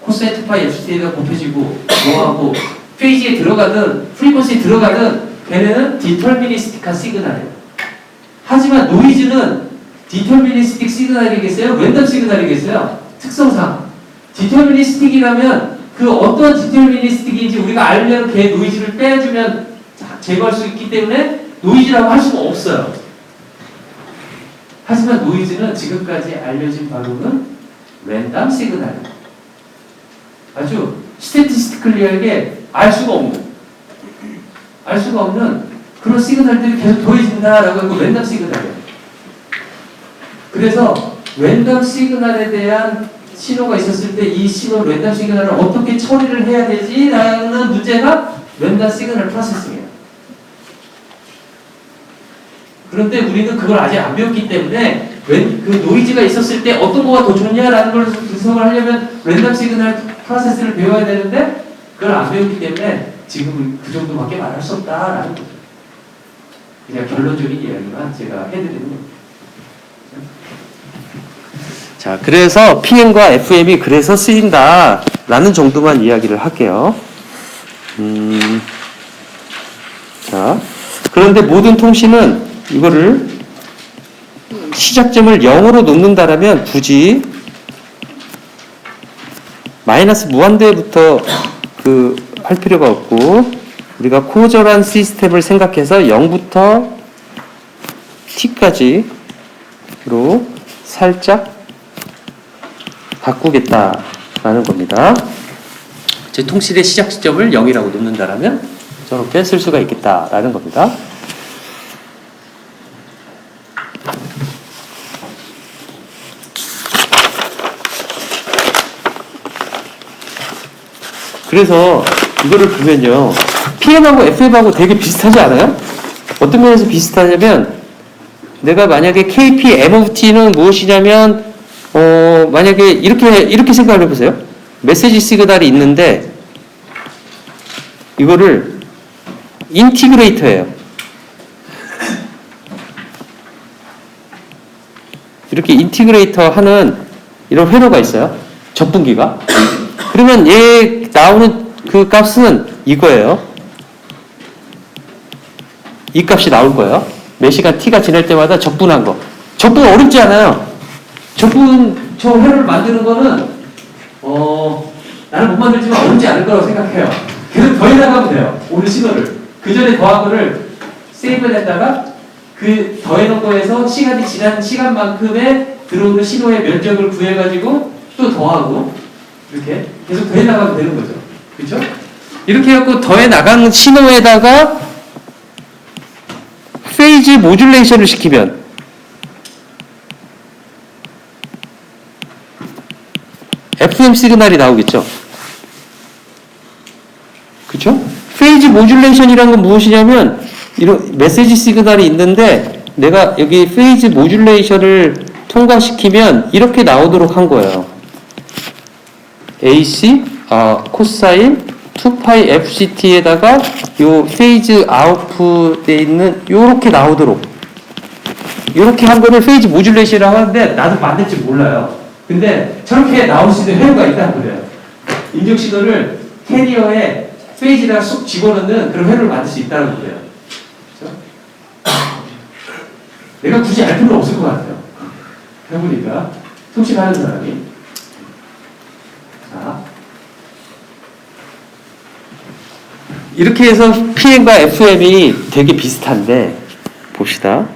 코사인 2파이 FT에다 곱해지고 뭐하고 페이지에 들어가든 프리퀀시에 들어가든 걔네는 디터미니스틱한 시그널이에요. 하지만 노이즈는 디터미니스틱 시그널이겠어요? 랜덤 시그널이겠어요? 특성상 디터미니스틱이라면 그 어떤 디터미니스틱인지 우리가 알면 걔 노이즈를 빼주면 제거할 수 있기 때문에 노이즈라고 할 수가 없어요. 하지만 노이즈는 지금까지 알려진 바로는 랜덤 시그널이에요. 아주 스태티스티컬리하게 알 수가 없는 그런 시그널들이 계속 더해진다라고 하고 랜덤 시그널이에요. 그래서 랜덤 시그널에 대한 신호가 있었을 때 이 신호 랜덤 시그널을 어떻게 처리를 해야 되지라는 문제가 랜덤 시그널 프로세싱이에요. 그런데 우리는 그걸 아직 안 배웠기 때문에 그 노이즈가 있었을 때 어떤 거가 더 좋냐라는 걸 분석을 하려면 랜덤 시그널 프로세스를 배워야 되는데 그걸 안 배웠기 때문에 지금 그 정도밖에 말할 수 없다라는 거죠. 그냥 결론적인 이야기만 제가 해드리는 거예요. 자, 그래서 PM과 FM이 그래서 쓰인다라는 정도만 이야기를 할게요. 자, 그런데 모든 통신은 이거를 시작점을 0으로 놓는다라면 굳이 마이너스 무한대부터 할 필요가 없고 우리가 코저란 시스템을 생각해서 0부터 t까지 살짝 바꾸겠다라는 겁니다. 제 통실의 시작 시점을 0이라고 놓는다라면 저렇게 쓸 수가 있겠다라는 겁니다. 그래서 이거를 보면요, PM하고 FM하고 되게 비슷하지 않아요? 어떤 면에서 비슷하냐면, 내가 만약에 KP M of T는 무엇이냐면, 만약에 이렇게 생각을 해보세요. 메시지 시그널이 있는데, 이거를 인티그레이터예요. 이렇게 인티그레이터 하는 이런 회로가 있어요. 적분기가. 그러면 얘 나오는 그 값은 이거예요. 이 값이 나올 거예요. 몇 시간 t가 지날 때마다 적분한 거. 적분 어렵지 않아요. 적분 저 회로를 만드는 거는 나는 못 만들지만 어렵지 않을 거라고 생각해요. 계속 더해나가면 돼요. 오늘 신호를. 그 전에 더한 거를 세이브를 했다가 그 더해놓은 거에서 시간이 지난 시간만큼의 들어오는 신호의 면적을 구해가지고 또 더하고 이렇게 계속 더해나가면 되는 거죠. 그렇죠? 이렇게 해갖고 더해나가는 신호에다가 페이지 모듈레이션을 시키면 FM 시그널이 나오겠죠. 그렇죠? 페이지 모듈레이션이라는 건 무엇이냐면 이런 메시지 시그널이 있는데 내가 여기 페이지 모듈레이션을 통과시키면 이렇게 나오도록 한 거예요. AC 코사인 2파이 FCT에다가 요 페이즈 아웃풋에 있는 요렇게 나오도록 요렇게 한 거를 페이지 모듈레이션이라고 하는데 나도 만들지 몰라요. 근데 저렇게 나올 수 있는 회로가 있다는 거예요. 인적 신호를 캐리어에 페이지에다가 쏙 집어넣는 그런 회로를 만들 수 있다는 거예요. 그렇죠? 내가 굳이 알 필요는 없을 것 같아요. 해보니까 통신하는 사람이 자 이렇게 해서 PM과 FM이 되게 비슷한데 봅시다.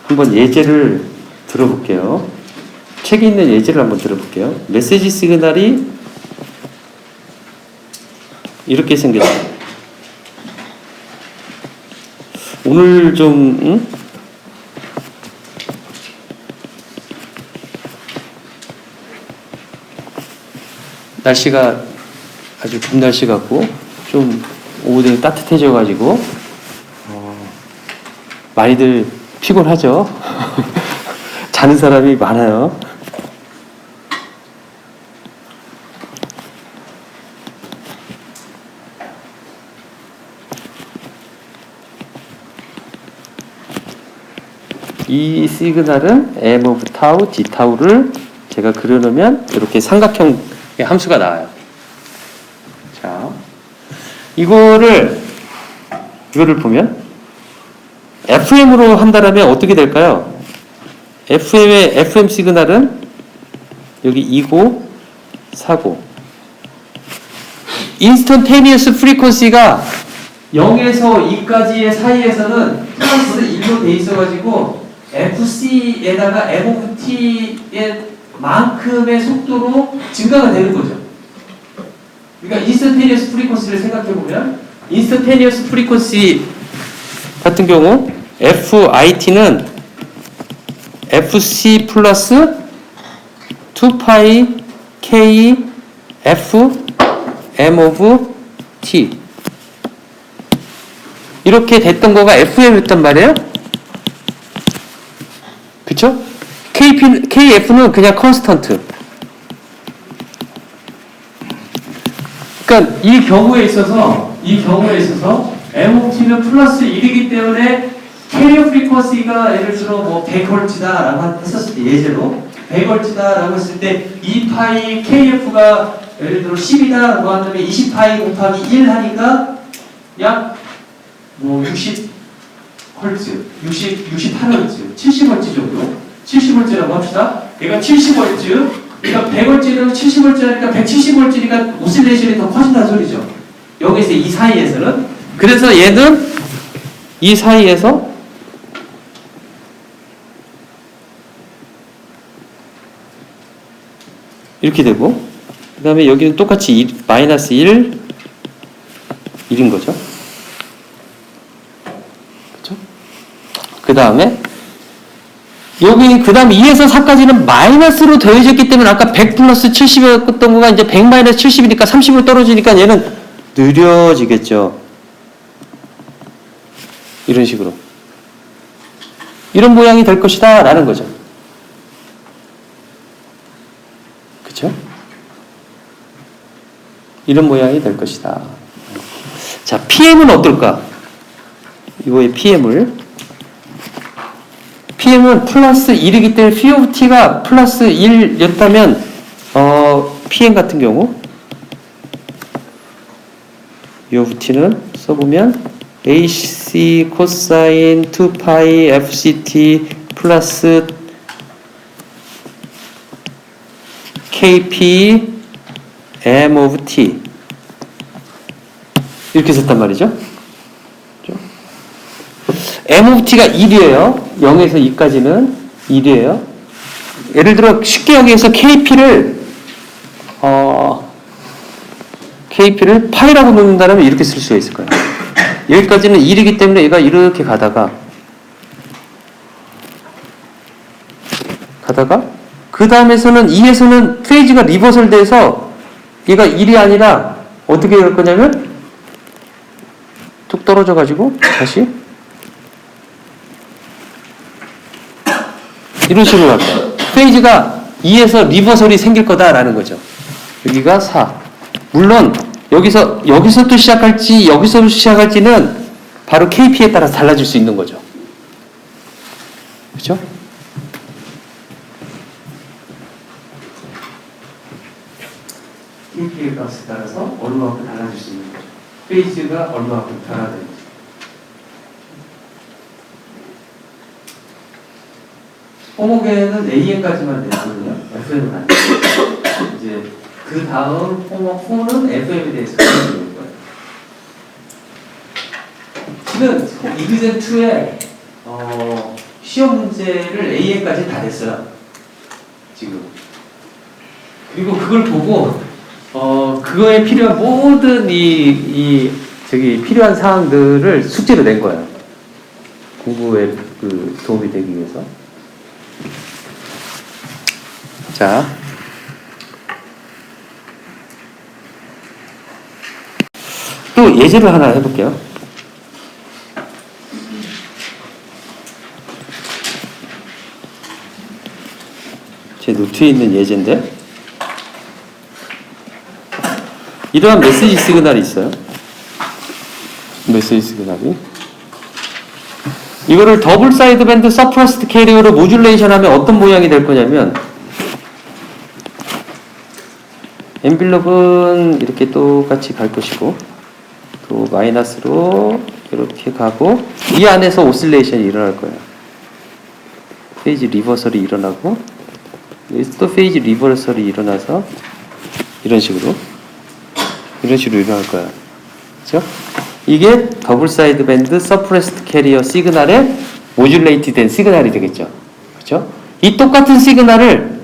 한번 예제를 들어볼게요. 책에 있는 예제를 한번 들어볼게요. 메시지 시그널이 이렇게 생겼어요. 오늘 좀 날씨가 아주 봄 날씨 같고 좀 오후 되면 따뜻해져가지고 많이들 피곤하죠. 자는 사람이 많아요. 이 시그널은 m of tau, d tau를 제가 그려놓으면 이렇게 삼각형의 함수가 나와요. 자, 이거를 보면 FM으로 한다면 어떻게 될까요? FM의 FM 시그널은 여기 2고 4고 인스턴테니어스 프리퀀시가 0에서 2까지의 사이에서는 플러스 1로 돼 있어가지고 FC에다가 MOVT의 만큼의 속도로 증가가 되는 거죠. 그러니까 인스턴테니어스 프리퀀시를 생각해보면 인스턴테니어스 프리퀀시 같은 경우 FIT는 FC 플러스 2파이 K F M of T 이렇게 됐던 거가 FM이었단 말이에요. 그쵸? KF는 그냥 컨스턴트. 그러니까 이 경우에 있어서 MOT는 플러스 1이기 때문에 캐리어 프리퀀시가 예를 들어 뭐 100Hz다라고 했었을 때 예제로 100Hz다라고 했을 때 2파이 KF가 예를 들어 10이다라고 한다면 20파이 곱하기 1 하니까 약 뭐 60Hz, 68Hz, 70Hz 정도 70Hz라고 합시다. 얘가 70Hz 그러니까 100Hz는 70Hz 하니까 170H니까 오실레이션이 더 커진다는 소리죠. 여기서 이 사이에서는. 그래서 얘는 이 사이에서 이렇게 되고, 그 다음에 여기는 똑같이 마이너스 1, 1인 거죠. 그렇죠? 그 다음에 여기 그 다음 2에서 4까지는 마이너스로 더해졌기 때문에 아까 100 플러스 70이었던 거가 이제 100 마이너스 70이니까 30으로 떨어지니까 얘는 느려지겠죠. 이런 식으로. 이런 모양이 될 것이다 라는 거죠. 그쵸? 이런 모양이 될 것이다. 자, PM은 어떨까? 이거의 PM은 플러스 1이기 때문에 P of T가 플러스 1였다면 PM 같은 경우 U of T는 써보면 AC 코사인 2파이 FCT 플러스 KP M of T 이렇게 썼단 말이죠. M of T가 1이에요. 0에서 2까지는 1이에요. 예를 들어 쉽게 여기에서 KP를 파이라고 놓는다면 이렇게 쓸 수가 있을 거예요. 여기까지는 1이기 때문에 얘가 이렇게 가다가 그 다음에서는 2에서는 페이지가 리버설 돼서 얘가 1이 아니라 어떻게 될 거냐면 뚝 떨어져 가지고 다시 이런 식으로 갈 거예요. 페이지가 2에서 리버설이 생길 거다라는 거죠. 여기가 4. 물론 여기서 또 시작할지 여기서 시작할지는 바로 KP에 따라서 달라질 수 있는 거죠. 그렇죠? KP의 값에 따라서 얼마만큼 달라질 수 있는 거죠. 페이지가 얼마만큼 변화되는지. 호모계는 AN까지만 되거든요. FM은 안 돼요. 이제 그 다음 호모는 FM에 대해서 배우는 거예요. 지금 이그젠2의 시험 문제를 AN까지 다 냈어요. 지금. 그리고 그걸 보고 그거에 필요한 모든 필요한 사항들을 숙제로 낸 거예요. 공부에 도움이 되기 위해서. 자. 또 예제를 하나 해볼게요. 제 노트에 있는 예제인데, 이러한 메시지 시그널이 있어요. 메시지 시그널이. 이거를 더블 사이드 밴드 서프레스트 캐리어로 모듈레이션 하면 어떤 모양이 될 거냐면, 엔빌롭은 이렇게 똑같이 갈 것이고, 또 마이너스로 이렇게 가고, 이 안에서 오실레이션이 일어날 거예요. 페이지 리버설이 일어나고, 여기서 또 페이지 리버설이 일어나서 이런 식으로 일어날 거예요. 그렇죠? 이게 더블 사이드 밴드 서프레스트 캐리어 시그널의 모듈레이트 된 시그널이 되겠죠. 그렇죠? 이 똑같은 시그널을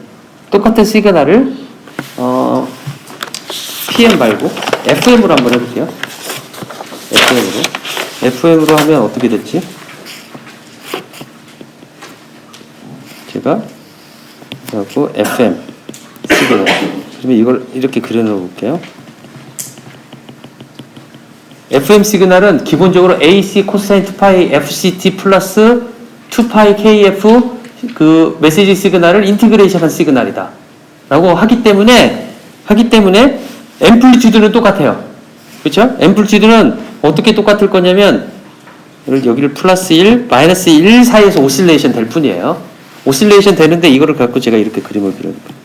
PM 말고 FM으로 한번 해볼게요. FM으로 하면 어떻게 됐지? 제가 그래갖고 FM 시그널. 그러면 이걸 이렇게 그려놓아 볼게요. FM 시그널은 기본적으로 AC 코사인 2파이 FCT 플러스 2파이 KF 그 메시지 시그널을 인티그레이션한 시그널이다 라고 하기 때문에 앰플리튜드는 똑같아요. 그렇죠? 앰플리튜드는 어떻게 똑같을 거냐면 여기를 플러스 1, 마이너스 1 사이에서 오실레이션 될 뿐이에요. 오실레이션 되는데 이거를 갖고 제가 이렇게 그림을 그려볼게요.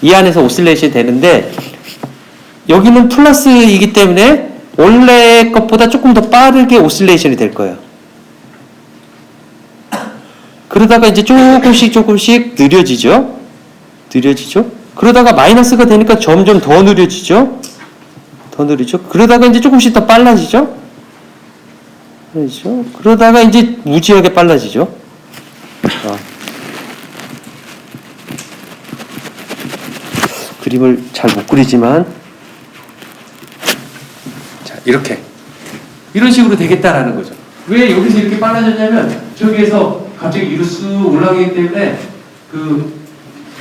이 안에서 오실레이션 되는데 여기는 플러스이기 때문에 원래 것보다 조금 더 빠르게 오실레이션이 될 거예요. 그러다가 이제 조금씩 느려지죠. 그러다가 마이너스가 되니까 점점 더 느려지죠. 더 느리죠? 그러다가 이제 조금씩 더 빨라지죠? 그렇죠? 그러다가 이제 무지하게 빨라지죠? 그림을 잘 못 그리지만, 자, 이렇게. 이런 식으로 되겠다라는 거죠. 왜 여기서 이렇게 빨라졌냐면, 저기에서 갑자기 위로 쑥 올라가기 때문에, 그,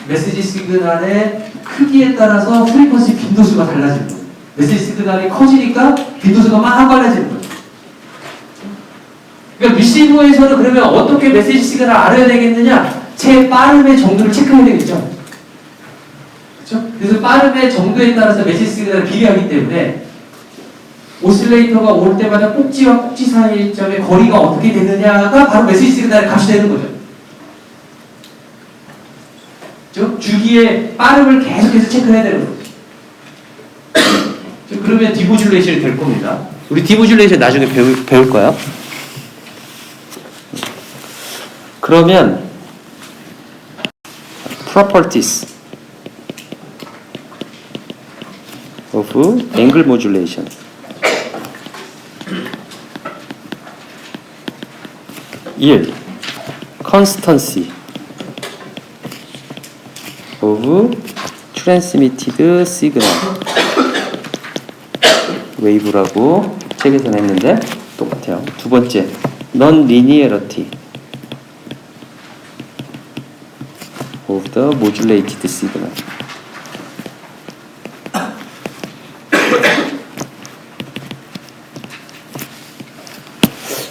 메시지 시그널의 크기에 따라서 프리퀀시 빈도수가 달라지는 거예요. 메시지 시그널이 커지니까 빈도수가 막 빨라지는 거예요. 그러니까 리시버에서는 그러면 어떻게 메시지 시그널을 알아야 되겠느냐? 제 빠름의 정도를 체크해야 되겠죠. 그렇죠? 그래서 빠름의 정도에 따라서 메시지 시그널을 비교하기 때문에 오실레이터가 올 때마다 꼭지와 꼭지 사이의 점의 거리가 어떻게 되느냐가 바로 메시지 시그널의 값이 되는 거죠. 그렇죠? 주기의 빠름을 계속해서 체크해야 되는 거죠. 그러면 디모듈레이션이 될 겁니다. 우리 디모듈레이션 나중에 배울 거야. 그러면 properties of angle modulation. 1. constancy of transmitted signal. 웨이브라고 책에서는 했는데 똑같아요. 두 번째, non-linearity of the modulated signal.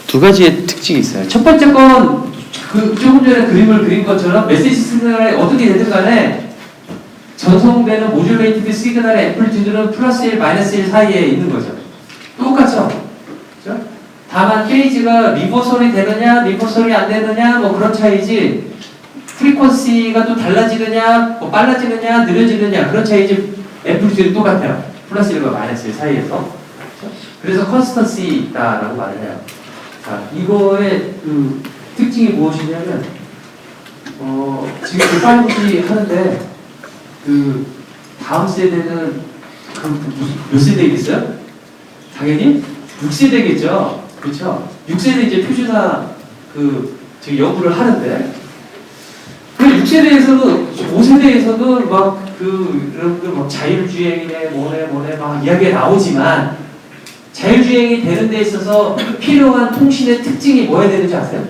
두 가지의 특징이 있어요. 첫 번째 건 조금 전에 그림을 그린 것처럼 메시지 시그널이 어떻게 되든 간에 전송되는 모듈레이티드 시그널의 앰플리튜드는 플러스 1, 마이너스 1 사이에 있는 거죠. 똑같죠? 그렇죠? 다만 페이지가 리버설이 되느냐, 리버설이 안 되느냐, 뭐 그런 차이지, 프리퀀시가 또 달라지느냐, 뭐 빨라지느냐, 느려지느냐, 그런 차이지, 앰플리튜드는 똑같아요. 플러스 1과 마이너스 1 사이에서. 그렇죠? 그래서 컨스턴시 있다라고 말을 해요. 자, 이거의 그 특징이 무엇이냐면, 지금 그 5G 하는데, 그 다음 세대는 몇 세대겠어요? 당연히 6세대겠죠. 그렇죠? 6세대 이제 표준화 지금 연구를 하는데 그 6세대에서는 5세대에서는 막 여러분들 막 자율주행이네 뭐네 막 이야기가 나오지만 자율주행이 되는 데 있어서 필요한 통신의 특징이 뭐야 되는지 아세요?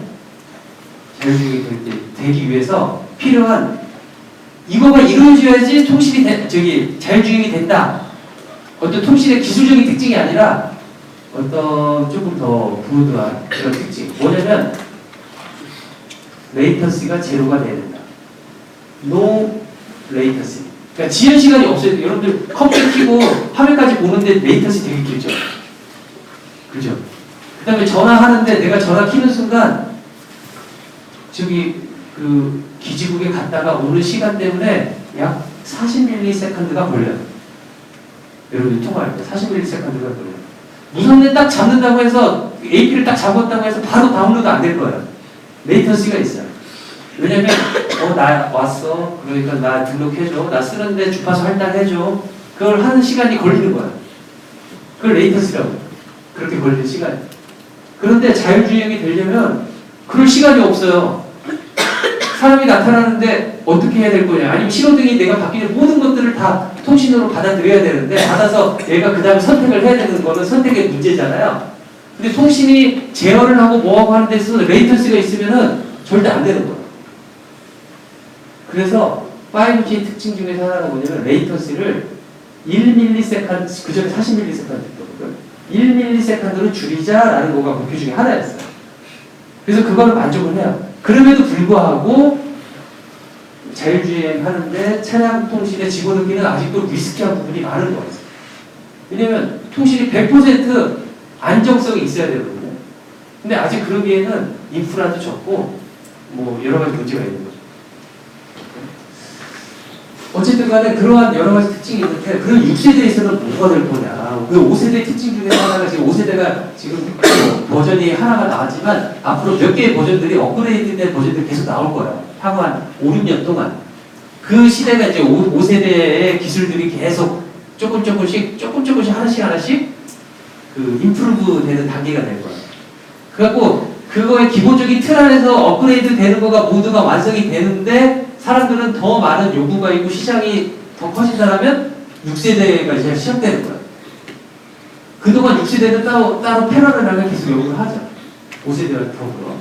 자율주행이 되기 위해서 필요한 이거가 이루어져야지 통신이 자율주행이 된다. 어떤 통신의 기술적인 특징이 아니라 어떤 조금 더 브로드한 그런 특징. 뭐냐면 레이턴시가 제로가 돼야 된다. No latency. 그러니까 지연 시간이 없어요. 여러분들 컴퓨터 켜고 화면까지 보는데 레이턴시 되게 길죠. 그죠? 그 다음에 전화하는데 내가 전화 키는 순간 기지국에 갔다가 오는 시간 때문에 약 40ms가 걸려요. 여러분이 통화할 때 40ms가 걸려요. 무선에 딱 잡는다고 해서 AP를 딱 잡았다고 해서 바로 다운로드 안 될 거예요. 레이턴시가 있어요. 왜냐면 나 왔어. 그러니까 나 등록해줘. 나 쓰는데 주파수 할당해줘. 그걸 하는 시간이 걸리는 거예요. 그걸 레이턴시라고 해요. 그렇게 걸리는 시간이. 그런데 자율주행이 되려면 그럴 시간이 없어요. 사람이 나타나는데 어떻게 해야 될 거냐. 아니면 신호등이 내가 바뀌는 모든 것들을 다 통신으로 받아들여야 되는데 받아서 내가 그 다음에 선택을 해야 되는 거는 선택의 문제잖아요. 근데 통신이 제어를 하고 뭐하고 하는 데 있어서 레이턴시가 있으면은 절대 안 되는 거예요. 그래서 5G 특징 중에서 하나가 뭐냐면 레이턴시를 1ms, 그 전에 40ms 했거든요. 1ms로 줄이자라는 거가 목표 중에 하나였어요. 그래서 그거를 만족을 해요. 그럼에도 불구하고 자율주행 하는데 차량 통신의 집어넣기는 아직도 리스키한 부분이 많은 거예요. 왜냐면 통신이 100% 안정성이 있어야 되거든요. 근데 아직 그러기에는 인프라도 적고 뭐 여러 가지 문제가 있는 거죠. 어쨌든 간에 그러한 여러 가지 특징이 있는데 그런 6세대에서는 뭐가 될 거냐. 그 5세대 특징 중에 하나가 지금 5세대가 지금 버전이 하나가 나왔지만 앞으로 몇 개의 버전들이 업그레이드된 버전들이 계속 나올 거예요. 향후 한 5, 6년 동안. 그 시대가 이제 5세대의 기술들이 계속 조금씩 하나씩 그 임프루브 되는 단계가 될 거예요. 그래갖고 그거의 기본적인 틀 안에서 업그레이드 되는 거가 모두가 완성이 되는데 사람들은 더 많은 요구가 있고 시장이 더 커진다면 6세대가 이제 시작되는 거예요. 그동안 6세대는 따로 패러럴하게 계속 요구를 하죠. 5세대와 더불어.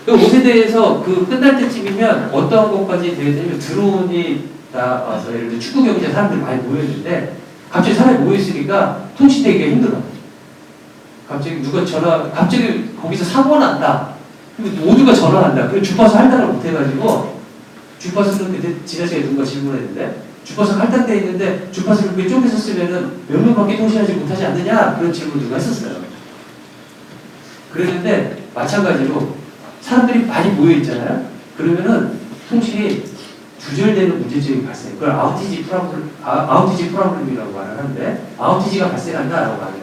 그 5세대에서 그 끝날 때쯤이면 어떤 것까지 되게 되면 드론이 나와서 예를 들어 축구 경기장 사람들이 많이 모여있는데 갑자기 사람이 모여있으니까 통신되기가 힘들어. 갑자기 거기서 사고가 난다. 모두가 전화한다. 그리고 주파수 할당을 못해가지고 주파수는 그때 지나치게 누군가 질문했는데 주파수 할당돼 있는데 주파수를 왜 쪼개서 쓰면은 몇 명밖에 통신하지 못하지 않느냐 그런 질문을 누가 했었어요. 그랬는데 마찬가지로 사람들이 많이 모여 있잖아요. 그러면은 통신이 두절되는 문제점이 발생. 그걸 아우티지 프로블럼이라고 말을 하는데 아우티지가 발생한다라고 말해요.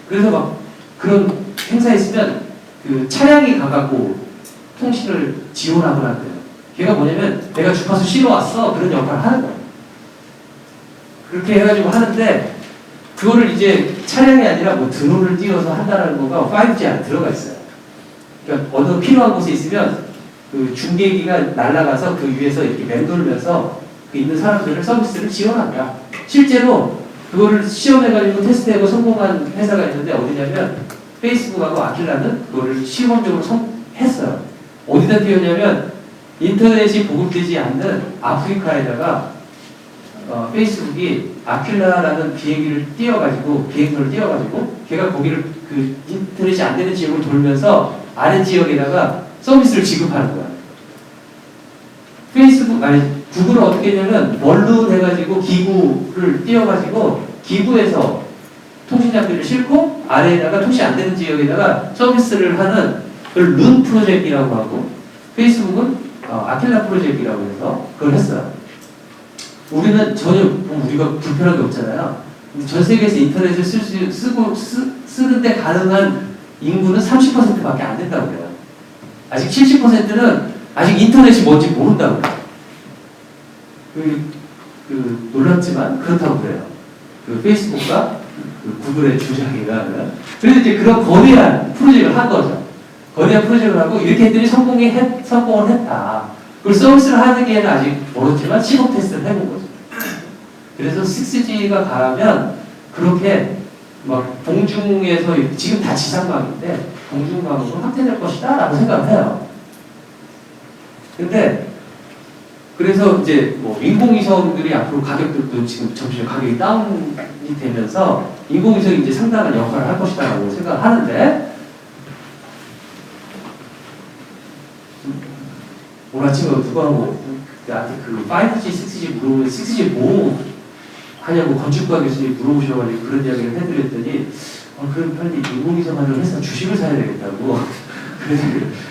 그래서 막 그런 행사에 있으면 그 차량이 가갖고 통신을 지원하거나 한대요. 걔가 뭐냐면 내가 주파수 실어왔어 그런 역할을 하는 거예요. 그렇게 해가지고 하는데 그거를 이제 차량이 아니라 뭐 드론을 띄워서 한다는 거가 5G 안에 들어가 있어요. 그러니까 어느 필요한 곳에 있으면 그 중계기가 날아가서 그 위에서 이렇게 맴돌면서 그 있는 사람들을 서비스를 지원한다. 실제로 그거를 시험해가지고 테스트하고 성공한 회사가 있는데 어디냐면 페이스북하고 아킬라는 그거를 시범적으로 했어요. 어디다 띄웠냐면 인터넷이 보급되지 않는 아프리카에다가 페이스북이 아킬라라는 비행기를 띄워가지고 비행선을 띄워가지고 걔가 거기를 그 인터넷이 안 되는 지역을 돌면서 아래 지역에다가 서비스를 지급하는 거야. 구글은 어떻게 했냐면 원룸 해가지고 기구를 띄워가지고 기구에서 통신 장비를 싣고 아래에다가 통신 안 되는 지역에다가 서비스를 하는 그걸 룬 프로젝트라고 하고 페이스북은 아킬라 프로젝트라고 해서 그걸 했어요. 우리는 전혀 우리가 불편한 게 없잖아요. 전 세계에서 인터넷을 쓰는데 가능한 인구는 30%밖에 안 된다고 그래요. 아직 70%는 아직 인터넷이 뭔지 모른다고 그래요. 놀랍지만 그렇다고 그래요. 그 페이스북과 그 구글의 주장이가. 그래서 이제 그런 거대한 프로젝트를 한 거죠. 거대한 프로젝트를 하고 이렇게 했더니 성공을 했다. 그걸 서비스를 하는 게는 아직 모르지만 시범 테스트를 해본 거죠. 그래서 6G가 가면 그렇게 막 공중에서 지금 다 지상망인데 공중망으로 확대될 것이다 라고 생각을 해요. 근데 그래서 이제 뭐 인공위성들이 앞으로 가격들도 지금 점점 가격이 다운이 되면서 인공위성이 이제 상당한 역할을 할 것이다 라고 생각을 하는데 오늘 아침에 누가 나한테 그 5G, 6G 물어보면 6G 뭐 하냐고 건축가 교수님이 물어보셔가지고 그런 이야기를 해드렸더니 그럼 빨리 인공위성 하는 회사 주식을 사야 되겠다고 그래서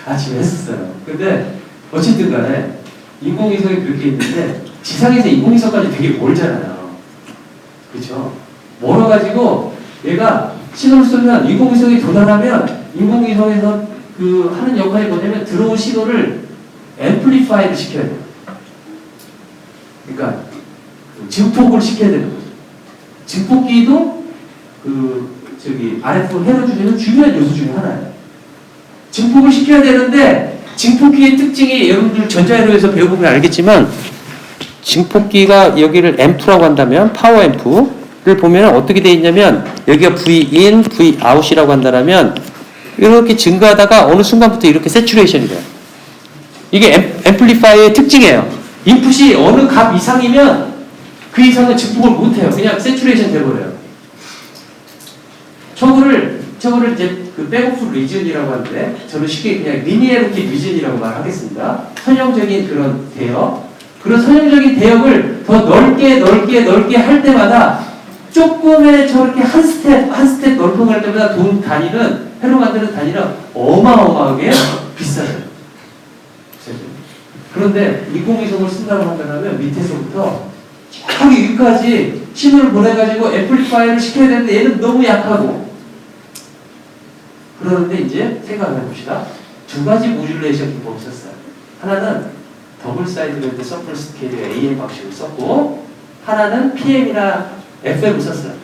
아침에 했었어요. 근데 어쨌든 간에 인공위성이 그렇게 있는데 지상에서 인공위성까지 되게 멀잖아요. 그렇죠? 멀어가지고 얘가 신호를 쏘면 인공위성이 도달하면 인공위성에서 그 하는 역할이 뭐냐면 들어온 신호를 앰플리파이를 시켜야 돼요. 그러니까 증폭을 시켜야 되는 거죠. 증폭기도 RF 헤어주는 중요한 요소 중에 하나예요. 증폭을 시켜야 되는데 증폭기의 특징이 여러분들 전자회로에서 배워보면 알겠지만 증폭기가 여기를 앰프라고 한다면 파워 앰프를 보면 어떻게 되어 있냐면 여기가 Vin, Vout이라고 한다면 이렇게 증가하다가 어느 순간부터 이렇게 세츄레이션이 돼요. 이게 앰플리파이어의 특징이에요. 인풋이 어느 값 이상이면 그 이상은 증폭을 못해요. 그냥 세츄레이션 돼버려요. 저거를 이제 그 백오프 리전이라고 하는데 저는 쉽게 그냥 리니어리티 리전이라고 말하겠습니다. 선형적인 그런 대역. 그런 선형적인 대역을 더 넓게 할 때마다 조금의 저렇게 한 스텝 넓어갈 때마다 돈 단위는 회로 만드는 단위는 어마어마하게 비싸요. 그런데 인공위성을 쓴다고 한다면 밑에서부터 저기 위까지 신호를 보내가지고 앰플리파이어를 시켜야 되는데 얘는 너무 약하고 그러는데 이제 생각을 해봅시다. 두 가지 모듈레이션 기법을 썼어요. 하나는 더블 사이드 밴드 서플 스케일의 AM 방식을 썼고 하나는 PM이나 FM을 썼어요.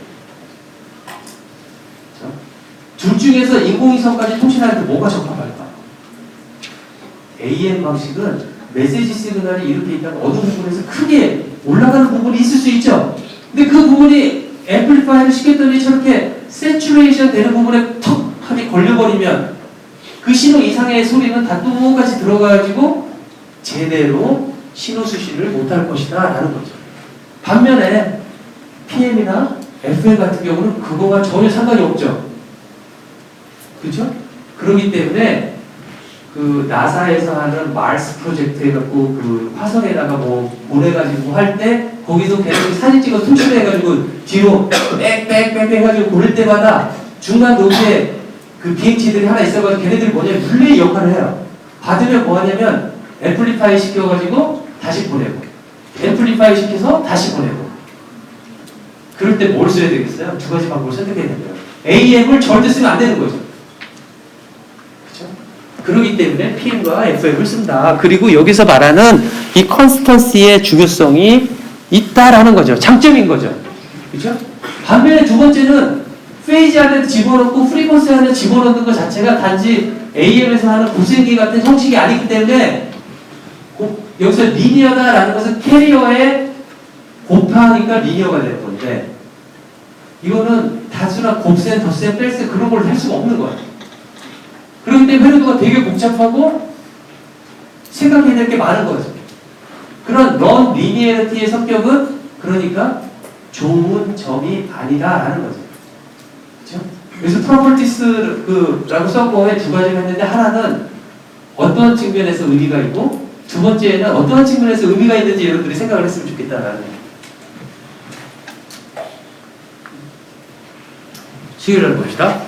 둘 중에서 인공위성까지 통신하는데 뭐가 적합할까? AM 방식은 메시지 시그널이 이렇게 있다가 어느 부분에서 크게 올라가는 부분이 있을 수 있죠. 근데 그 부분이 앰플리파이를 시켰더니 저렇게 세츄레이션 되는 부분에 턱 하게 걸려버리면 그 신호 이상의 소리는 다 똑같이 들어가가지고 제대로 신호 수신을 못할 것이다 라는 거죠. 반면에 PM이나 FM 같은 경우는 그거와 전혀 상관이 없죠. 그렇죠? 그렇기 때문에 그 나사에서 하는 마르스 프로젝트 해갖고 그 화성에다가 뭐 보내가지고 할 때 거기서 계속 사진 찍어서 통신해가지고 뒤로 빽빽빽 해가지고 보낼 때마다 중간 로드에 그 비행체들이 하나 있어가지고 걔네들이 뭐냐면 릴레이 역할을 해요. 받으면 뭐 하냐면 앰플리파이 시켜가지고 다시 보내고 앰플리파이 시켜서 다시 보내고. 그럴 때 뭘 써야 되겠어요? 두 가지 방법을 선택해야 돼요. AM을 절대 쓰면 안 되는 거죠. 그렇죠? 그렇기 때문에 PM과 FM을 쓴다. 그리고 여기서 말하는 이 컨스턴시의 중요성이 있다라는 거죠. 장점인 거죠. 그렇죠? 반면에 두 번째는 페이지 안에 집어넣고 프리퀀시 안에 집어넣는 것 자체가 단지 AM에서 하는 곱셈기 같은 형식이 아니기 때문에 여기서 리니어다라는 것은 캐리어에 곱하니까 리니어가 되는 건데 이거는 단순한 곱셈, 덧셈, 뺄셈 그런 걸 할 수가 없는 거예요. 그렇기 때문에 회로도가 되게 복잡하고 생각해야 될 게 많은 거죠. 그런 넌 리니어리티의 성격은 그러니까 좋은 점이 아니다라는 거죠. 그렇죠? 그래서 프로퍼티스라고 써보에 두 가지를 했는데 하나는 어떤 측면에서 의미가 있고 두 번째는 어떠한 측면에서 의미가 있는지 여러분들이 생각을 했으면 좋겠다라는 거예요. 수요일을 봅시다.